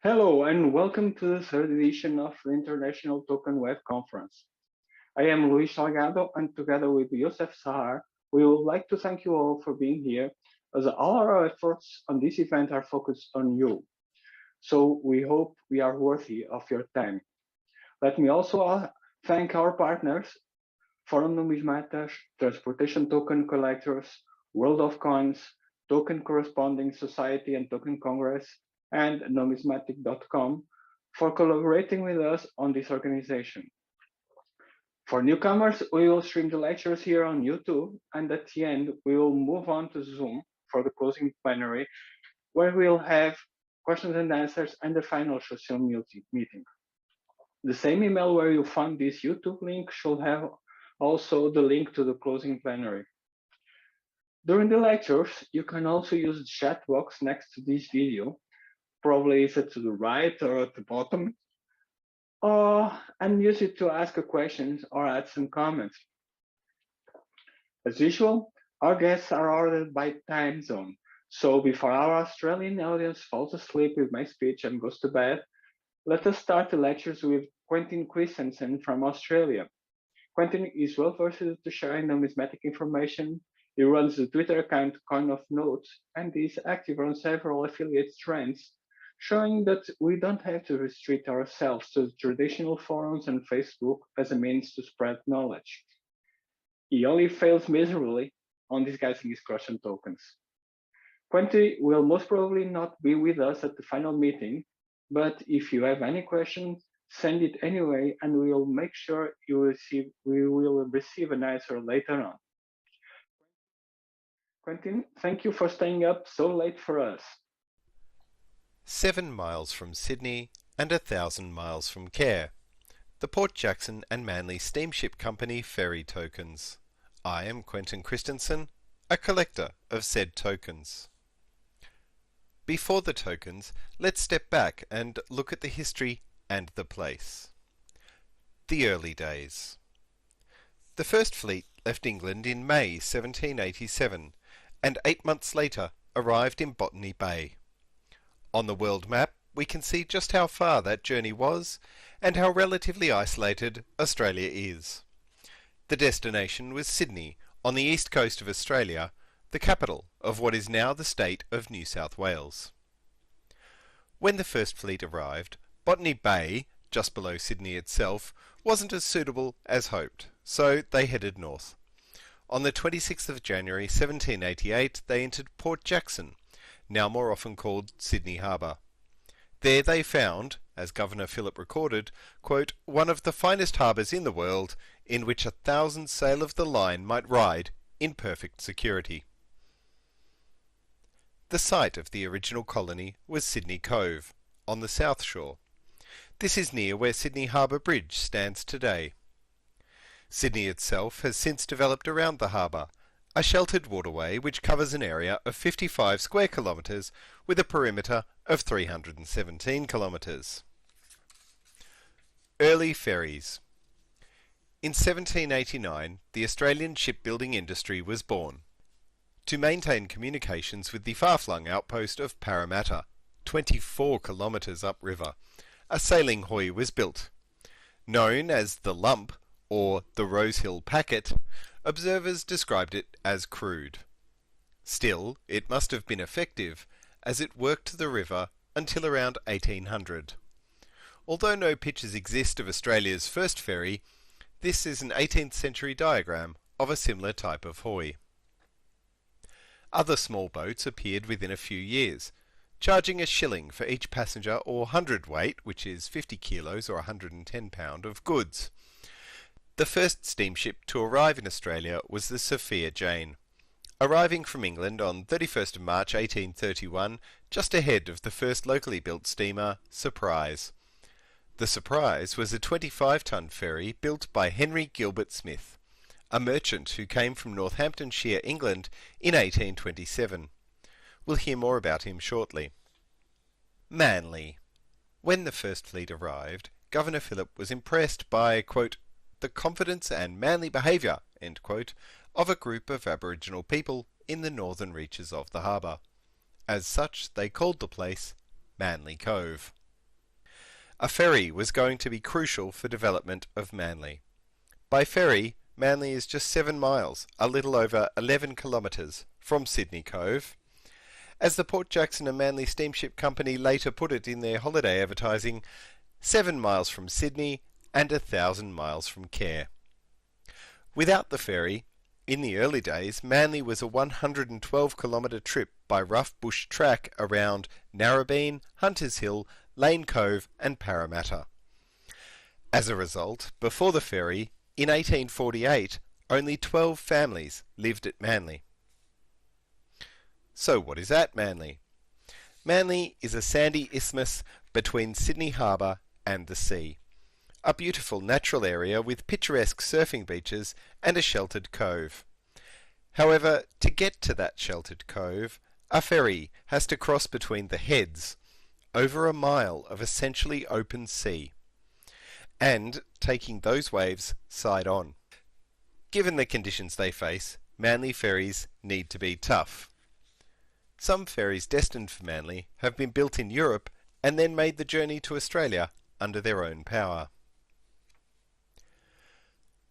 Hello and welcome to the third edition of the International Token Web Conference. I am Luis Salgado and together with Youssef Sahar, we would like to thank you all for being here as all our efforts on this event are focused on you. So we hope we are worthy of your time. Let me also thank our partners, Forum Numismatas, Transportation Token Collectors, World of Coins, Token Corresponding Society and Token Congress, and numismatic.com for collaborating with us on this organization. For newcomers, we will stream the lectures here on YouTube, and at the end, we will move on to Zoom for the closing plenary, where we'll have questions and answers and the final social meeting. The same email where you found this YouTube link should have also the link to the closing plenary. During the lectures, you can also use the chat box next to this video, probably is it to the right or at the bottom, and use it to ask a questions or add some comments. As usual, our guests are ordered by time zone, so before our Australian audience falls asleep with my speech and goes to bed, let us start the lectures with Quentin Christensen from Australia. Quentin is well versed to sharing numismatic information. He runs the Twitter account Coin of Notes and is active on several affiliate trends, showing that we don't have to restrict ourselves to traditional forums and Facebook as a means to spread knowledge. He only fails miserably on disguising his crush on tokens. Quentin will most probably not be with us at the final meeting, but if you have any questions, send it anyway, and we will make sure we will receive an answer later on. Quentin, thank you for staying up so late for us. 7 miles from Sydney and 1,000 miles from Cairns. The Port Jackson and Manly Steamship Company ferry tokens. I am Quentin Christensen, a collector of said tokens. Before the tokens, let's step back and look at the history and the place. The early days. The first fleet left England in May 1787 and 8 months later arrived in Botany Bay. On the world map, we can see just how far that journey was and how relatively isolated Australia is. The destination was Sydney, on the east coast of Australia, the capital of what is now the state of New South Wales. When the first fleet arrived, Botany Bay, just below Sydney itself, wasn't as suitable as hoped, so they headed north. On the 26th of January 1788 they entered Port Jackson, now more often called Sydney Harbour. There they found, as Governor Phillip recorded, quote, one of the finest harbours in the world, in which 1,000 sail of the line might ride in perfect security. The site of the original colony was Sydney Cove, on the south shore. This is near where Sydney Harbour Bridge stands today. Sydney itself has since developed around the harbour, a sheltered waterway which covers an area of 55 square kilometres with a perimeter of 317 kilometres. Early ferries. In 1789, the Australian shipbuilding industry was born. To maintain communications with the far-flung outpost of Parramatta, 24 kilometres upriver, a sailing hoy was built. Known as the Lump, or the Rosehill Packet, observers described it as crude. Still, it must have been effective, as it worked the river until around 1800. Although no pictures exist of Australia's first ferry, this is an 18th century diagram of a similar type of hoy. Other small boats appeared within a few years, charging a shilling for each passenger or hundredweight, which is 50 kilos or 110 pound, of goods. The first steamship to arrive in Australia was the Sophia Jane, arriving from England on 31st of March 1831, just ahead of the first locally built steamer, Surprise. The Surprise was a 25-ton ferry built by Henry Gilbert Smith, a merchant who came from Northamptonshire, England, in 1827. We'll hear more about him shortly. Manly. When the first fleet arrived, Governor Phillip was impressed by, quote, the confidence and manly behaviour, end quote, of a group of Aboriginal people in the northern reaches of the harbour. As such, they called the place Manly Cove. A ferry was going to be crucial for development of Manly. By ferry, Manly is just 7 miles, a little over 11 kilometres, from Sydney Cove. As the Port Jackson and Manly Steamship Company later put it in their holiday advertising, 7 miles from Sydney and 1,000 miles from Care. Without the ferry, in the early days, Manly was a 112-kilometre trip by rough bush track around Narrabeen, Hunters Hill, Lane Cove and Parramatta. As a result, before the ferry, in 1848, only 12 families lived at Manly. So what is at Manly? Manly is a sandy isthmus between Sydney Harbour and the sea. A beautiful natural area with picturesque surfing beaches and a sheltered cove. However, to get to that sheltered cove, a ferry has to cross between the heads, over a mile of essentially open sea, and taking those waves side on. Given the conditions they face, Manly ferries need to be tough. Some ferries destined for Manly have been built in Europe and then made the journey to Australia under their own power.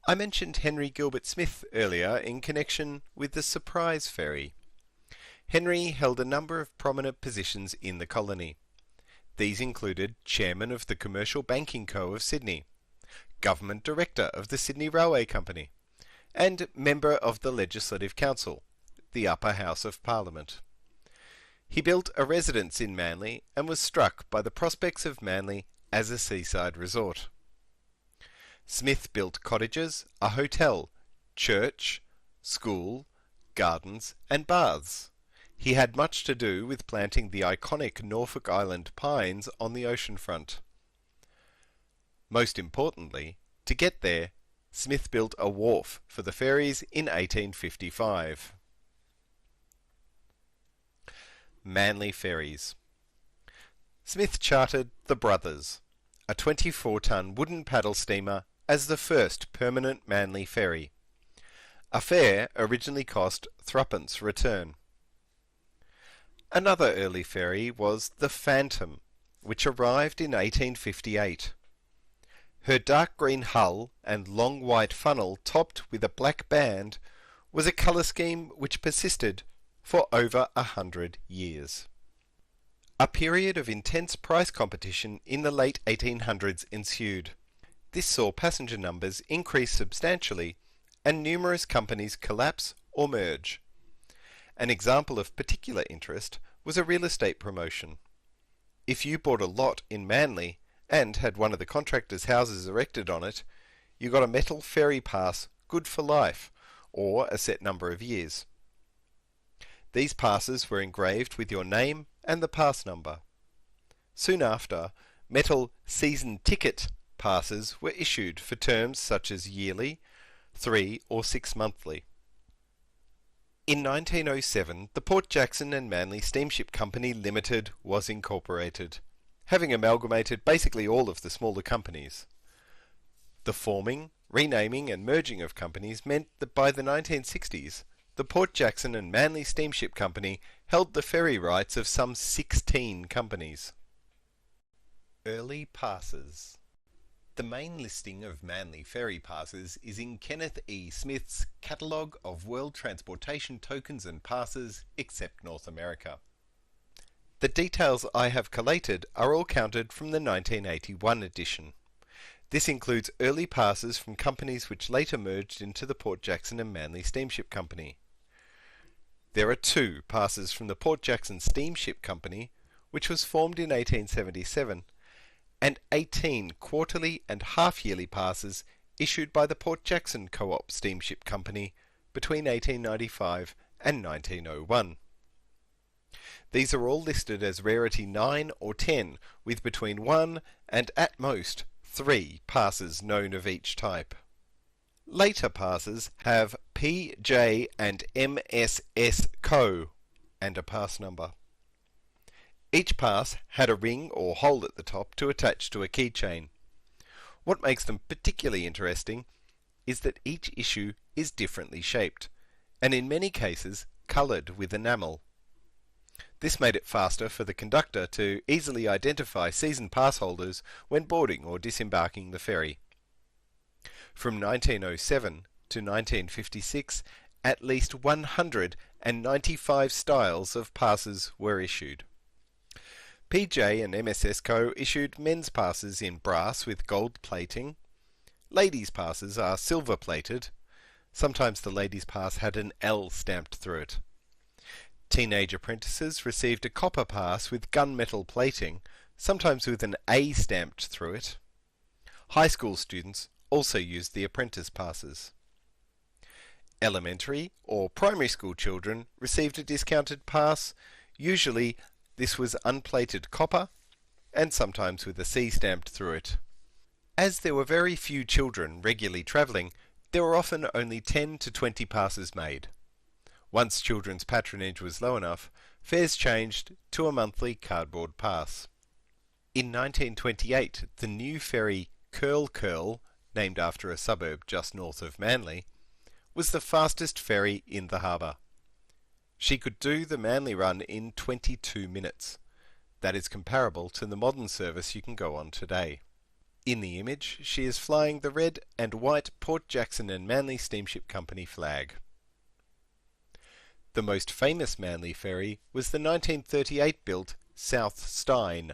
I mentioned Henry Gilbert Smith earlier in connection with the Surprise Ferry. Henry held a number of prominent positions in the colony. These included Chairman of the Commercial Banking Co. of Sydney, Government Director of the Sydney Railway Company, and Member of the Legislative Council, the upper house of Parliament. He built a residence in Manly and was struck by the prospects of Manly as a seaside resort. Smith built cottages, a hotel, church, school, gardens and baths. He had much to do with planting the iconic Norfolk Island pines on the ocean front. Most importantly, to get there, Smith built a wharf for the ferries in 1855. Manly Ferries. Smith chartered the Brothers, a 24-ton wooden paddle steamer, as the first permanent Manly ferry. A fare originally cost 3d return. Another early ferry was the Phantom, which arrived in 1858. Her dark green hull and long white funnel topped with a black band was a colour scheme which persisted for over 100 years. A period of intense price competition in the late 1800s ensued. This saw passenger numbers increase substantially and numerous companies collapse or merge. An example of particular interest was a real estate promotion. If you bought a lot in Manly and had one of the contractors' houses erected on it, you got a metal ferry pass good for life, or a set number of years. These passes were engraved with your name and the pass number. Soon after, metal season ticket passes were issued for terms such as yearly, 3 or 6 monthly. In 1907, the Port Jackson and Manly Steamship Company Limited was incorporated, having amalgamated basically all of the smaller companies. The forming, renaming and merging of companies meant that by the 1960s, the Port Jackson and Manly Steamship Company held the ferry rights of some 16 companies. Early passes. The main listing of Manly ferry passes is in Kenneth E. Smith's Catalogue of World Transportation Tokens and Passes, except North America. The details I have collated are all counted from the 1981 edition. This includes early passes from companies which later merged into the Port Jackson and Manly Steamship Company. There are 2 passes from the Port Jackson Steamship Company, which was formed in 1877, and 18 quarterly and half-yearly passes issued by the Port Jackson Co-op Steamship Company between 1895 and 1901. These are all listed as Rarity 9 or 10, with between 1 and at most 3 passes known of each type. Later passes have P, J and MSS Co. and a pass number. Each pass had a ring or hole at the top to attach to a keychain. What makes them particularly interesting is that each issue is differently shaped, and in many cases coloured with enamel. This made it faster for the conductor to easily identify season pass holders when boarding or disembarking the ferry. From 1907 to 1956, at least 195 styles of passes were issued. PJ and MSS Co. issued men's passes in brass with gold plating. Ladies' passes are silver plated. Sometimes the ladies' pass had an L stamped through it. Teenage apprentices received a copper pass with gunmetal plating, sometimes with an A stamped through it. High school students also used the apprentice passes. Elementary or primary school children received a discounted pass. Usually this was unplated copper and sometimes with a C stamped through it. As there were very few children regularly travelling, there were often only 10 to 20 passes made. Once children's patronage was low enough, fares changed to a monthly cardboard pass. In 1928, the new ferry Curl, named after a suburb just north of Manly, was the fastest ferry in the harbour. She could do the Manly run in 22 minutes. That is comparable to the modern service you can go on today. In the image, she is flying the red and white Port Jackson and Manly Steamship Company flag. The most famous Manly ferry was the 1938-built South Stein,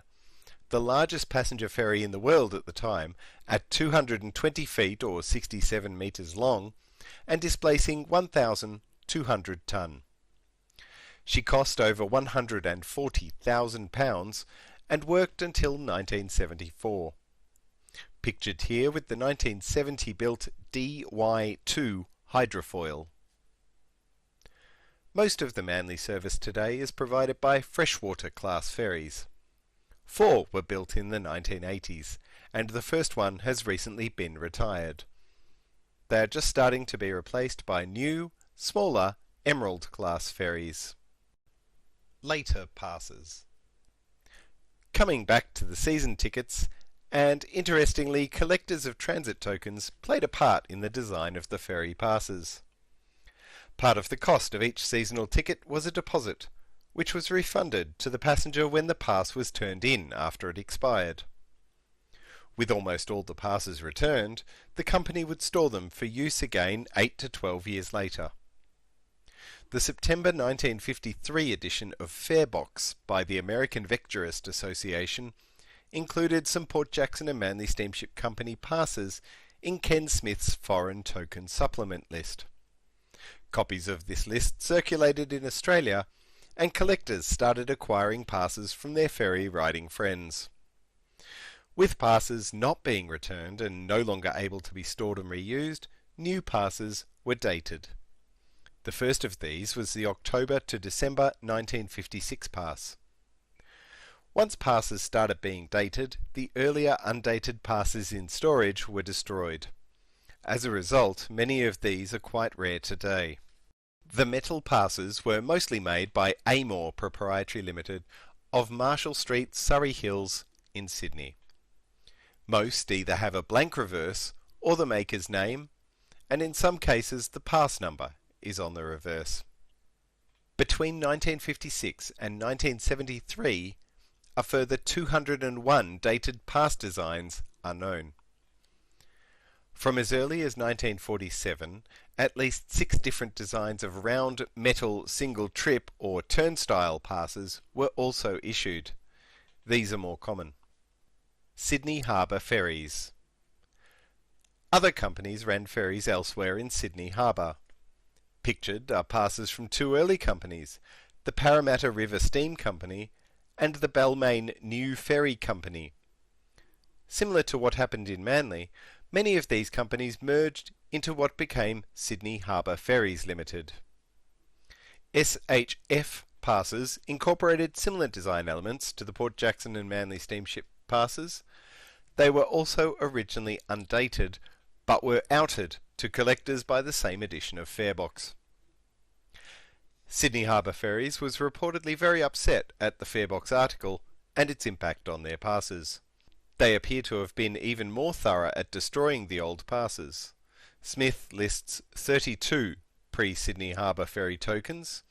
the largest passenger ferry in the world at the time, at 220 feet or 67 metres long, and displacing 1,200 tonne. She cost over £140,000 and worked until 1974. Pictured here with the 1970-built DY2 hydrofoil. Most of the Manly service today is provided by freshwater class ferries. 4 were built in the 1980s, and the first one has recently been retired. They are just starting to be replaced by new, smaller Emerald class ferries. Later passes. Coming back to the season tickets, and interestingly, collectors of transit tokens played a part in the design of the ferry passes. Part of the cost of each seasonal ticket was a deposit, which was refunded to the passenger when the pass was turned in after it expired. With almost all the passes returned, the company would store them for use again 8 to 12 years later. The September 1953 edition of Farebox by the American Vectorist Association included some Port Jackson and Manly Steamship Company passes in Ken Smith's Foreign Token Supplement list. Copies of this list circulated in Australia, and collectors started acquiring passes from their ferry riding friends. With passes not being returned and no longer able to be stored and reused, new passes were dated. The first of these was the October to December 1956 pass. Once passes started being dated, the earlier undated passes in storage were destroyed. As a result, many of these are quite rare today. The metal passes were mostly made by Amor Proprietary Limited of Marshall Street, Surrey Hills in Sydney. Most either have a blank reverse or the maker's name, and in some cases the pass number is on the reverse. Between 1956 and 1973, a further 201 dated pass designs are known. From as early as 1947, at least 6 different designs of round metal single trip or turnstile passes were also issued. These are more common. Sydney Harbour Ferries. Other companies ran ferries elsewhere in Sydney Harbour. Pictured are passes from 2 early companies, the Parramatta River Steam Company and the Balmain New Ferry Company. Similar to what happened in Manly, many of these companies merged into what became Sydney Harbour Ferries Limited. SHF passes incorporated similar design elements to the Port Jackson and Manly steamship passes. They were also originally undated, but were outed to collectors by the same edition of Farebox. Sydney Harbour Ferries was reportedly very upset at the Farebox article and its impact on their passes. They appear to have been even more thorough at destroying the old passes. Smith lists 32 pre-Sydney Harbour ferry tokens,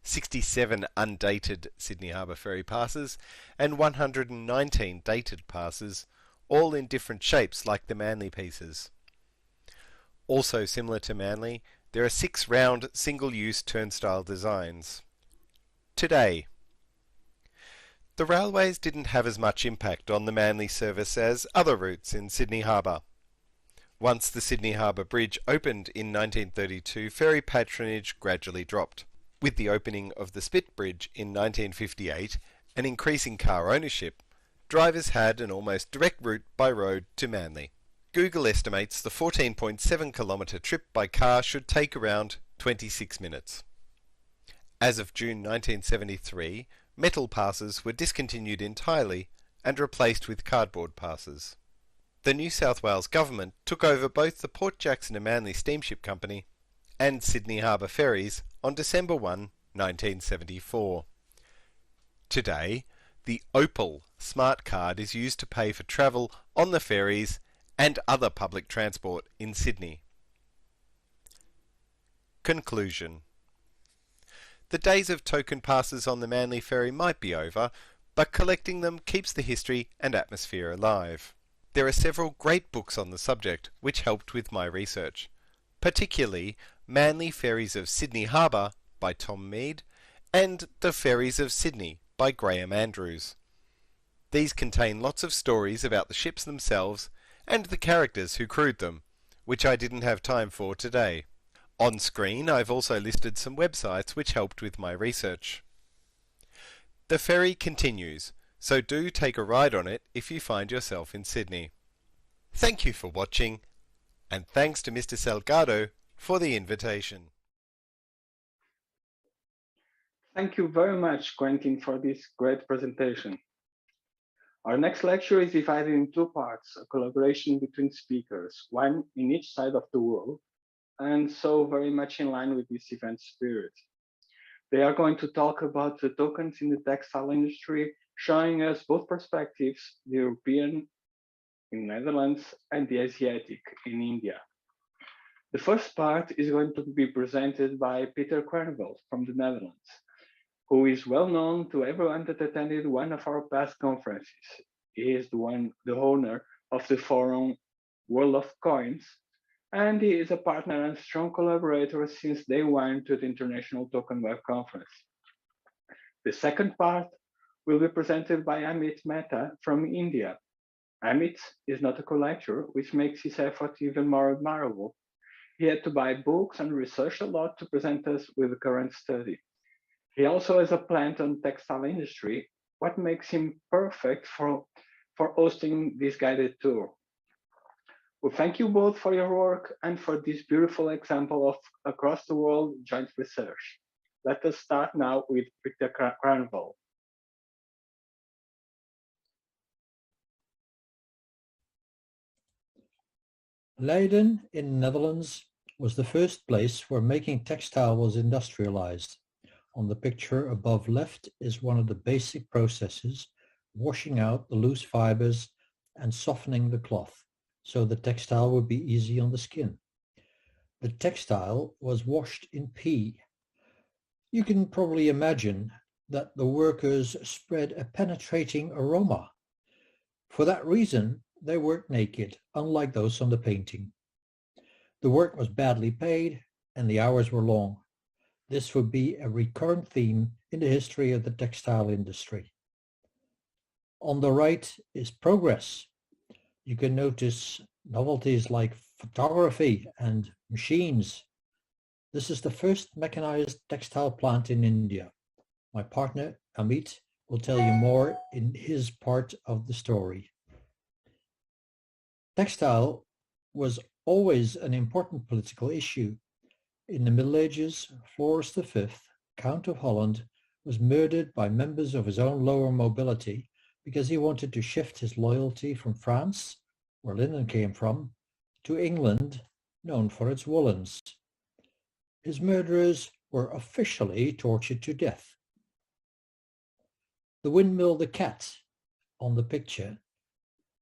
67 undated Sydney Harbour ferry passes, and 119 dated passes, all in different shapes like the Manly pieces. Also similar to Manly, there are 6 round single-use turnstile designs. Today, the railways didn't have as much impact on the Manly service as other routes in Sydney Harbour. Once the Sydney Harbour Bridge opened in 1932, ferry patronage gradually dropped. With the opening of the Spit Bridge in 1958 and increasing car ownership, drivers had an almost direct route by road to Manly. Google estimates the 14.7 kilometre trip by car should take around 26 minutes. As of June 1973, metal passes were discontinued entirely and replaced with cardboard passes. The New South Wales government took over both the Port Jackson and Manly Steamship Company and Sydney Harbour Ferries on December 1, 1974. Today, the Opal Smart Card is used to pay for travel on the ferries and other public transport in Sydney. Conclusion. The days of token passes on the Manly Ferry might be over, but collecting them keeps the history and atmosphere alive. There are several great books on the subject which helped with my research, particularly Manly Ferries of Sydney Harbour by Tom Mead and The Ferries of Sydney by Graham Andrews. These contain lots of stories about the ships themselves and the characters who crewed them, which I didn't have time for today. On screen, I've also listed some websites which helped with my research. The ferry continues, so do take a ride on it if you find yourself in Sydney. Thank you for watching, and thanks to Mr. Salgado for the invitation. Thank you very much, Quentin, for this great presentation. Our next lecture is divided in 2 parts, a collaboration between speakers, one in each side of the world, and so very much in line with this event spirit. They are going to talk about the tokens in the textile industry, showing us both perspectives, the European in Netherlands and the Asiatic in India. The first part is going to be presented by Peter Kerneveld from the Netherlands, who is well known to everyone that attended one of our past conferences. He is the owner of the forum World of Coins, and he is a partner and strong collaborator since day one to the International Token Web Conference. The second part will be presented by Amit Mehta from India. Amit is not a collector, which makes his effort even more admirable. He had to buy books and research a lot to present us with the current study. He also has a plant on textile industry, what makes him perfect for hosting this guided tour. Well, thank you both for your work and for this beautiful example of across the world joint research. Let us start now with Peter Kerneveld. Leiden in Netherlands was the first place where making textile was industrialized. On the picture above left is one of the basic processes, washing out the loose fibers and softening the cloth, so the textile would be easy on the skin. The textile was washed in pee. You can probably imagine that the workers spread a penetrating aroma. For that reason, they worked naked, unlike those on the painting. The work was badly paid and the hours were long. This would be a recurrent theme in the history of the textile industry. On the right is progress. You can notice novelties like photography and machines. This is the first mechanized textile plant in India. My partner, Amit, will tell you more in his part of the story. Textile was always an important political issue. In the Middle Ages, Floris V, Count of Holland, was murdered by members of his own lower mobility because he wanted to shift his loyalty from France, where linen came from, to England, known for its woolens. His murderers were officially tortured to death. The windmill The Cat on the picture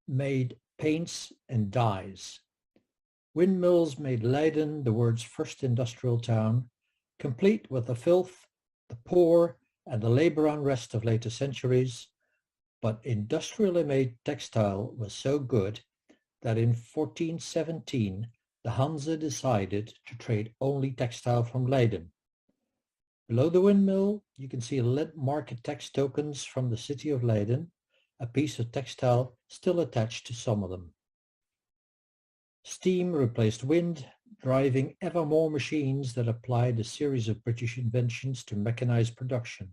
made paints and dyes. Windmills made Leiden the world's first industrial town, complete with the filth the poor, and the labor unrest of later centuries, but industrially made textile was so good that in 1417 the Hanse decided to trade only textile from Leiden. Below the windmill, you can see lead market tax tokens from the city of Leiden, a piece of textile still attached to some of them. Steam replaced wind, driving ever more machines that applied a series of British inventions to mechanized production.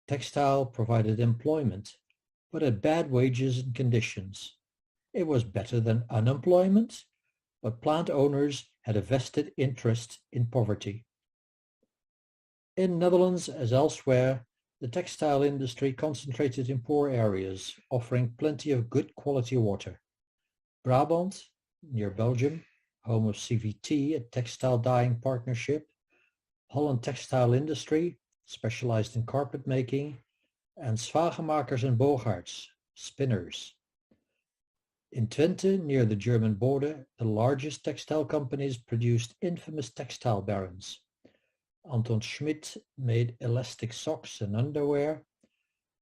Textile provided employment, but at bad wages and conditions. It was better than unemployment, but plant owners had a vested interest in poverty. In Netherlands, as elsewhere, the textile industry concentrated in poor areas, offering plenty of good quality water. Brabant, near Belgium, home of CVT, a textile dyeing partnership, Holland Textile Industry, specialized in carpet making, and Swagemakers and Bogaerts, spinners. In Twente, near the German border, the largest textile companies produced infamous textile barons. Anton Schmidt made elastic socks and underwear.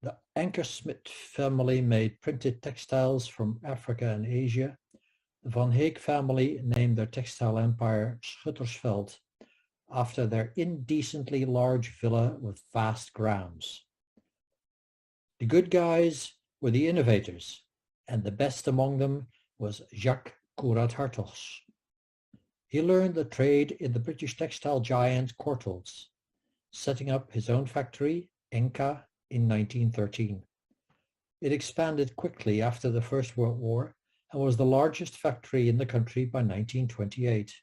The Ankersmit family made printed textiles from Africa and Asia. The Van Heek family named their textile empire Schuttersveld after their indecently large villa with vast grounds. The good guys were the innovators, and the best among them was Jacques Courat-Hartogs. He learned the trade in the British textile giant Courtaulds, setting up his own factory, Enka, in 1913. It expanded quickly after the First World War and was the largest factory in the country by 1928.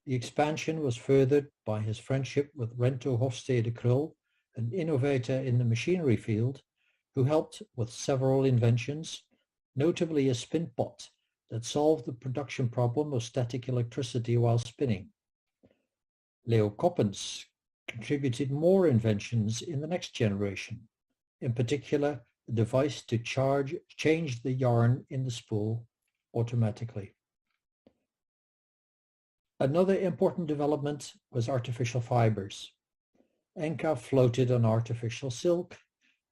The expansion was furthered by his friendship with Rento Hofstede Krul, an innovator in the machinery field, who helped with several inventions, notably a spin pot that solved the production problem of static electricity while spinning. Leo Coppens contributed more inventions in the next generation, in particular a device to change the yarn in the spool automatically. Another important development was artificial fibers. Enka floated on artificial silk,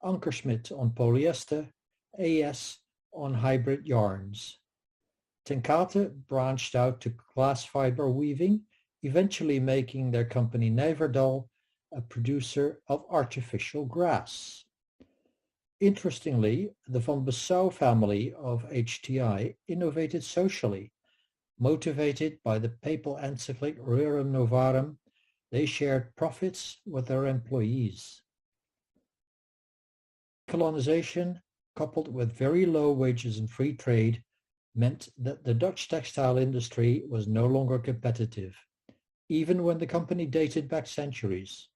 Ankersmit on polyester, AS on hybrid yarns. Ten Kate branched out to glass fiber weaving, eventually making their company Nijverdal a producer of artificial grass. Interestingly, the Van Besouw family of HTI innovated socially. Motivated by the papal encyclic Rerum Novarum, they shared profits with their employees. Colonization, coupled with very low wages and free trade, meant that the Dutch textile industry was no longer competitive, even when the company dated back centuries.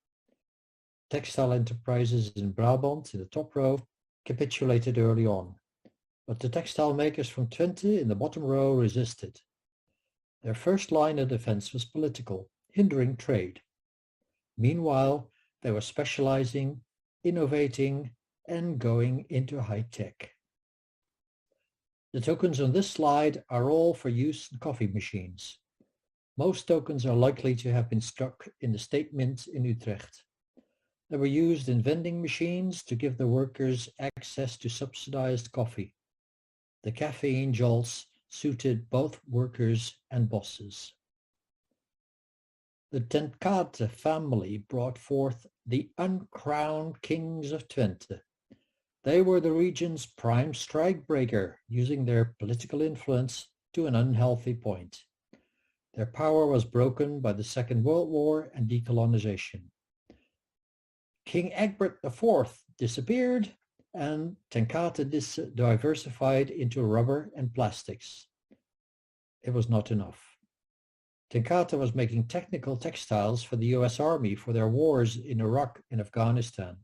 Textile enterprises in Brabant, in the top row, capitulated early on, but the textile makers from Twente in the bottom row resisted. Their first line of defense was political, hindering trade. Meanwhile, they were specializing, innovating, and going into high tech. The tokens on this slide are all for use in coffee machines. Most tokens are likely to have been struck in the State Mint in Utrecht. They were used in vending machines to give the workers access to subsidized coffee. The caffeine jolts suited both workers and bosses. The Ten Kate family brought forth the uncrowned kings of Twente. They were the region's prime strikebreaker, using their political influence to an unhealthy point. Their power was broken by the Second World War and decolonization. King Egbert IV disappeared, and Ten Kate diversified into rubber and plastics. It was not enough. Ten Kate was making technical textiles for the US Army for their wars in Iraq and Afghanistan.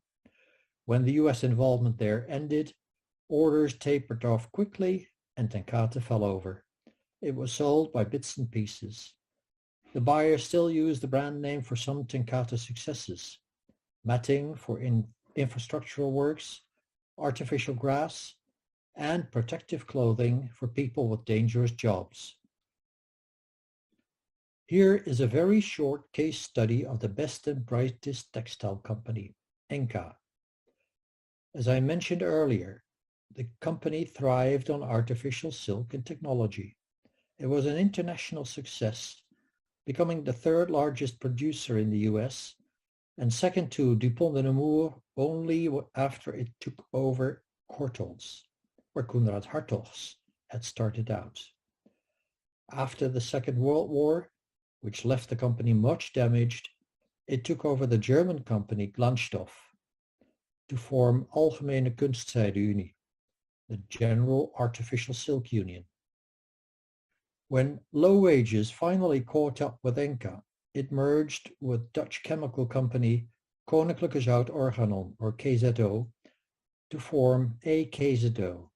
When the US involvement there ended, orders tapered off quickly and Ten Kate fell over. It was sold by bits and pieces. The buyer still used the brand name for some Ten Kate successes: matting for infrastructural works, artificial grass, and protective clothing for people with dangerous jobs. Here is a very short case study of the best and brightest textile company, Enka. As I mentioned earlier, the company thrived on artificial silk and technology. It was an international success, becoming the third largest producer in the US and second to Dupont de Nemours only after it took over Courtaulds, where Konrad Hartogs had started out. After the Second World War, which left the company much damaged, it took over the German company Glanzstoff to form Algemene Kunstzijde Unie, the General Artificial Silk Union. When low wages finally caught up with Enka, it merged with Dutch chemical company Koninklijke Zout Organon, or KZO, to form AKZO.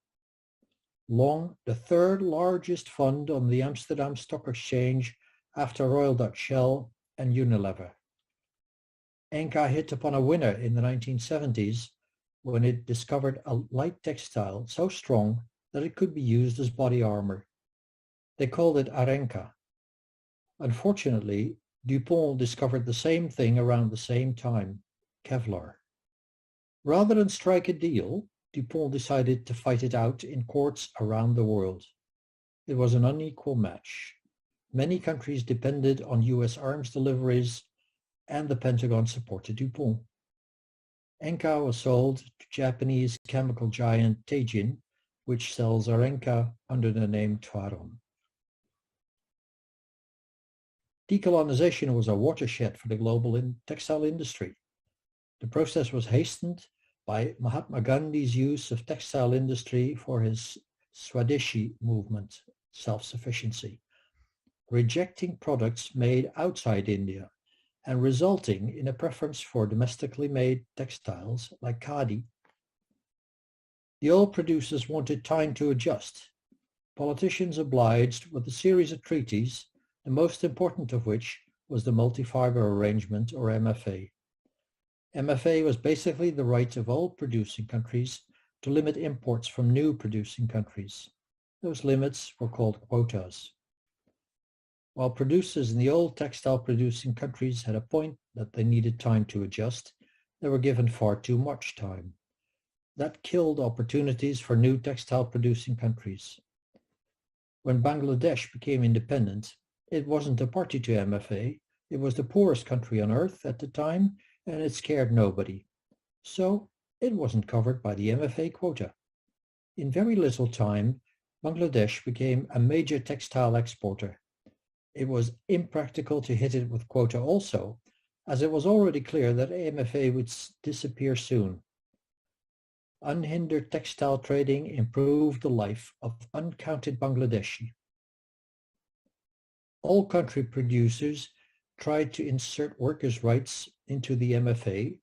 Long the third largest fund on the Amsterdam Stock Exchange after Royal Dutch Shell and Unilever. Enka hit upon a winner in the 1970s when it discovered a light textile so strong that it could be used as body armor. They called it Arenca. Unfortunately, Dupont discovered the same thing around the same time, Kevlar. Rather than strike a deal, Dupont decided to fight it out in courts around the world. It was an unequal match. Many countries depended on US arms deliveries, and the Pentagon supported Dupont. Enka was sold to Japanese chemical giant Teijin, which sells Arenca under the name Twaron. Decolonization was a watershed for the global textile industry. The process was hastened by Mahatma Gandhi's use of textile industry for his Swadeshi movement, self-sufficiency, rejecting products made outside India and resulting in a preference for domestically made textiles like khadi. The oil producers wanted time to adjust. Politicians obliged with a series of treaties, the most important of which was the Multi-Fiber Arrangement, or MFA. MFA was basically the right of old producing countries to limit imports from new producing countries. Those limits were called quotas. While producers in the old textile producing countries had a point that they needed time to adjust, they were given far too much time. That killed opportunities for new textile producing countries. When Bangladesh became independent, it wasn't a party to MFA. It was the poorest country on earth at the time, and it scared nobody. So it wasn't covered by the MFA quota. In very little time, Bangladesh became a major textile exporter. It was impractical to hit it with quota also, as it was already clear that MFA would disappear soon. Unhindered textile trading improved the life of uncounted Bangladeshi. All country producers tried to insert workers' rights into the MFA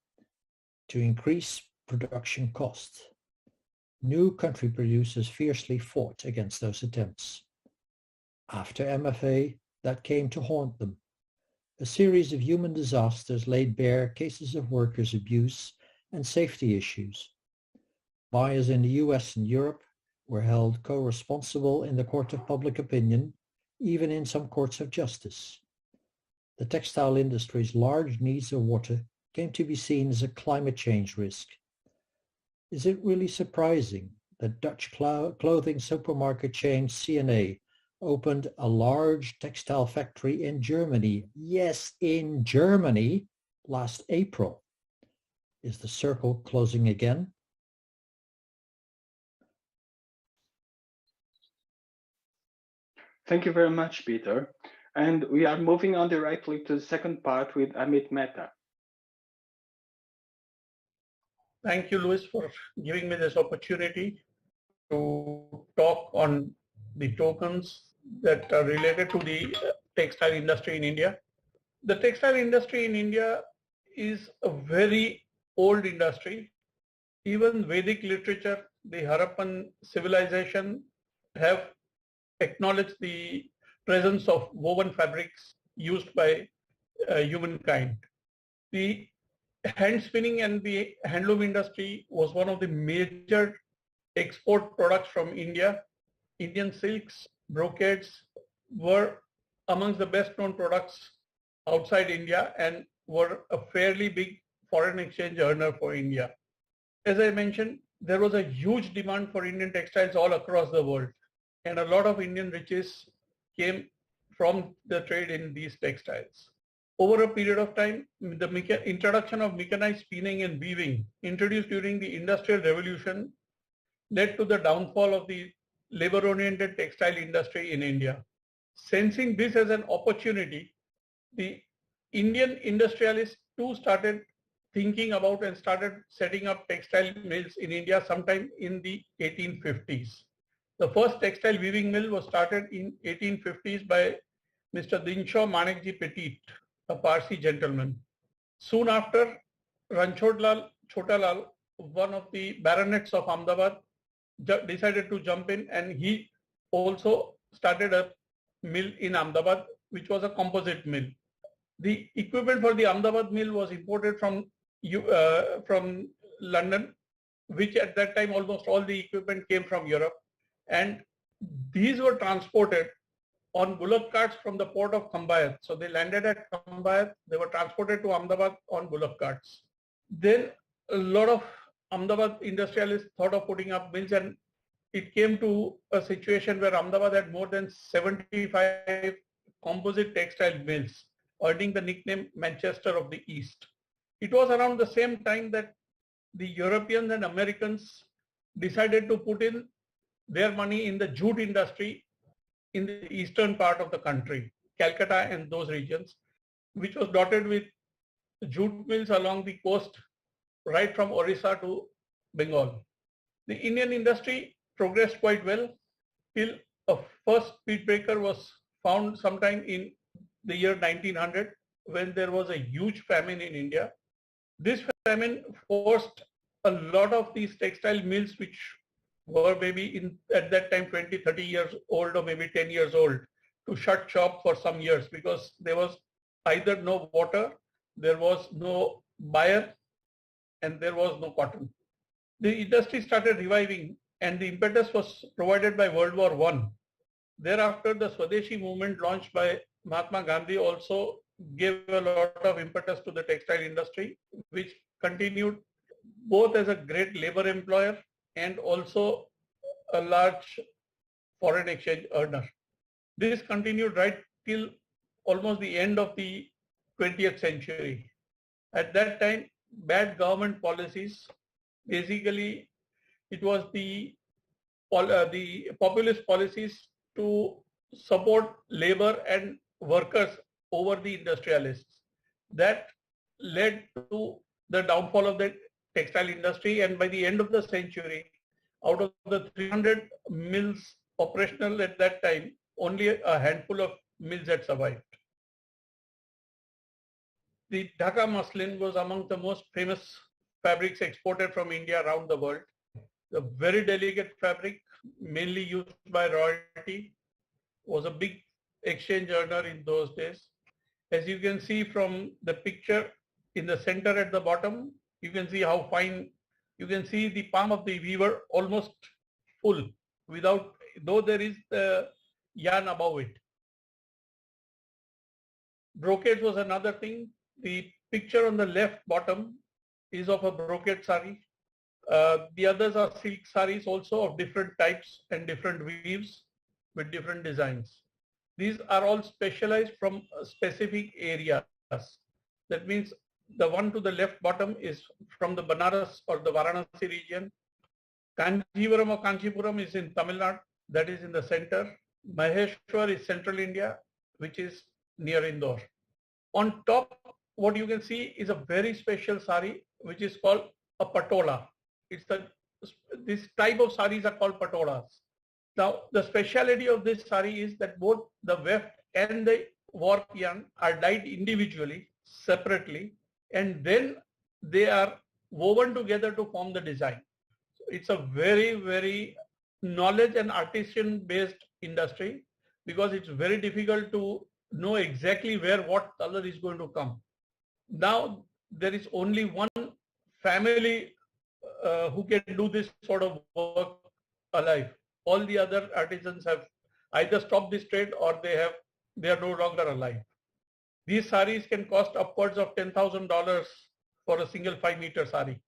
to increase production costs. New country producers fiercely fought against those attempts. After MFA, that came to haunt them. A series of human disasters laid bare cases of workers' abuse and safety issues. Buyers in the US and Europe were held co-responsible in the court of public opinion, even in some courts of justice. The textile industry's large needs of water came to be seen as a climate change risk. Is it really surprising that Dutch clothing supermarket chain C&A opened a large textile factory in Germany? Yes, in Germany, last April. Is the circle closing again? Thank you very much, Peter. And we are moving on directly to the second part with Amit Mehta. Thank you, Luis, for giving me this opportunity to talk on the tokens that are related to the textile industry in India. The textile industry in India is a very old industry. Even Vedic literature, the Harappan civilization have acknowledged the presence of woven fabrics used by humankind. The hand spinning and the handloom industry was one of the major export products from India. Indian silks, brocades were amongst the best known products outside India and were a fairly big foreign exchange earner for India. As I mentioned, there was a huge demand for Indian textiles all across the world, and a lot of Indian riches came from the trade in these textiles. Over a period of time, the introduction of mechanized spinning and weaving introduced during the Industrial Revolution led to the downfall of the labor-oriented textile industry in India. Sensing this as an opportunity, the Indian industrialists too started thinking about and started setting up textile mills in India sometime in the 1850s. The first textile weaving mill was started in 1850s by Mr. Dinshaw Manekji Petit, a Parsi gentleman. Soon after, Ranchhodlal Chotalal, one of the baronets of Ahmedabad, decided to jump in, and he also started a mill in Ahmedabad, which was a composite mill. The equipment for the Ahmedabad mill was imported from London, which at that time almost all the equipment came from Europe, and these were transported on bullock carts from the port of Khambayat. So they landed at Khambayat, they were transported to Ahmedabad on bullock carts. Then a lot of Ahmedabad industrialists thought of putting up mills, and it came to a situation where Ahmedabad had more than 75 composite textile mills, earning the nickname Manchester of the East. It was around the same time that the Europeans and Americans decided to put in their money in the jute industry in the eastern part of the country, Calcutta and those regions, which was dotted with jute mills along the coast, right from Orissa to Bengal. The Indian industry progressed quite well till a first speed breaker was found sometime in the year 1900, when there was a huge famine in India. This famine forced a lot of these textile mills, which were maybe at that time 20, 30 years old or maybe 10 years old, to shut shop for some years, because there was either no water, there was no buyer, and there was no cotton. The industry started reviving, and the impetus was provided by World War I. Thereafter, the Swadeshi movement launched by Mahatma Gandhi also gave a lot of impetus to the textile industry, which continued both as a great labor employer and also a large foreign exchange earner. This continued right till almost the end of the 20th century. At that time, bad government policies, basically it was the populist policies to support labor and workers over the industrialists, that led to the downfall of the textile industry. And by the end of the century, out of the 300 mills operational at that time, only a handful of mills had survived. The Dhaka muslin was among the most famous fabrics exported from India around the world. The very delicate fabric, mainly used by royalty, was a big exchange earner in those days. As you can see from the picture in the center at the bottom, you can see how fine, you can see the palm of the weaver almost full, without, though there is the yarn above it. Brocade was another thing. The picture on the left bottom is of a brocade sari. The others are silk saris also of different types and different weaves with different designs. These are all specialized from specific areas. That means the one to the left bottom is from the Banaras or the Varanasi region. Kanjivaram or Kanchipuram is in Tamil Nadu, that is in the center. Maheshwar is central India, which is near Indore. On top, what you can see is a very special sari, which is called a patola. This type of saris are called patolas. Now, the speciality of this sari is that both the weft and the warp yarn are dyed individually, separately, and then they are woven together to form the design. So it's a very, very knowledge and artisan-based industry, because it's very difficult to know exactly where what color is going to come. Now, there is only one family who can do this sort of work alive. All the other artisans have either stopped this trade or they have they are no longer alive. These saris can cost upwards of $10,000 for a single 5-meter sari.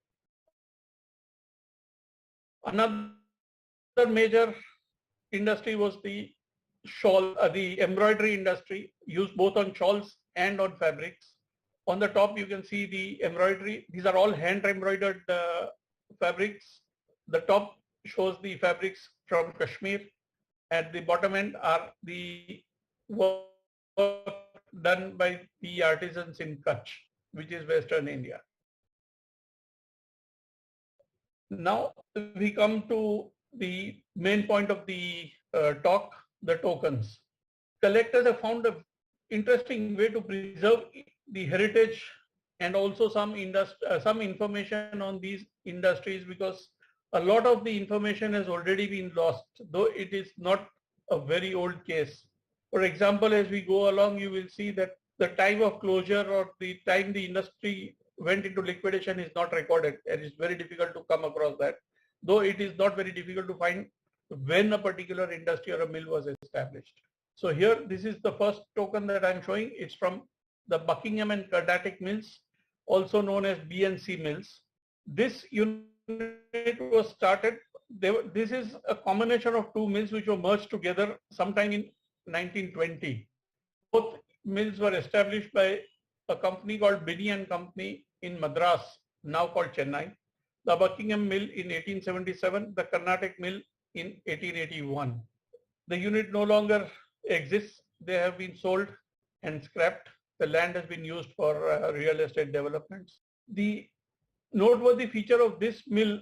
Another major industry was the shawl, the embroidery industry, used both on shawls and on fabrics. On the top, you can see the embroidery. These are all hand embroidered fabrics. The top shows the fabrics from Kashmir. At the bottom end are the work done by the artisans in Kutch, which is Western India. Now we come to the main point of the talk, the tokens. Collectors have found an interesting way to preserve the heritage and also some information on these industries, because a lot of the information has already been lost, though it is not a very old case. For example, as we go along, you will see that the time of closure or the time the industry went into liquidation is not recorded, and it's very difficult to come across that, though it is not very difficult to find when a particular industry or a mill was established. So here, this is the first token that I'm showing. It's from the Buckingham and Carnatic mills, also known as B&C mills. This unit was started, this is a combination of two mills which were merged together sometime in 1920. Both mills were established by a company called Binny and Company in Madras, now called Chennai. The Buckingham mill in 1877, the Carnatic mill in 1881. The unit no longer exists. They have been sold and scrapped. The land has been used for real estate developments. The noteworthy feature of this mill,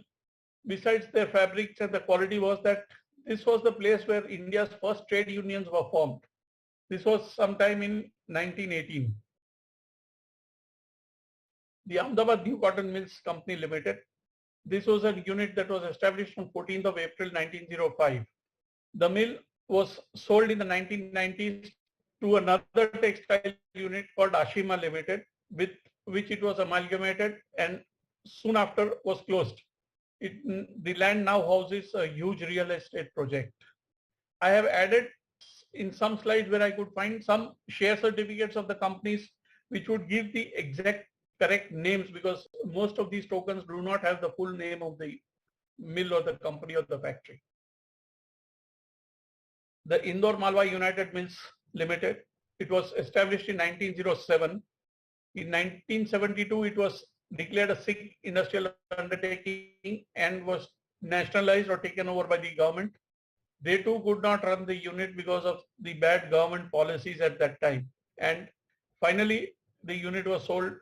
besides their fabrics and the quality, was that this was the place where India's first trade unions were formed. This was sometime in 1918. The Ahmedabad New Cotton Mills Company Limited. This was a unit that was established on 14th of April 1905. The mill was sold in the 1990s to another textile unit called Ashima Limited, with which it was amalgamated and soon after was closed. The land now houses a huge real estate project. I have added in some slides where I could find some share certificates of the companies which would give the exact correct names, because most of these tokens do not have the full name of the mill or the company or the factory. The Indore Malwa United Mills Limited, it was established in 1907. In 1972, it was declared a Sikh industrial undertaking and was nationalized or taken over by the government. They too could not run the unit because of the bad government policies at that time. And finally, the unit was sold,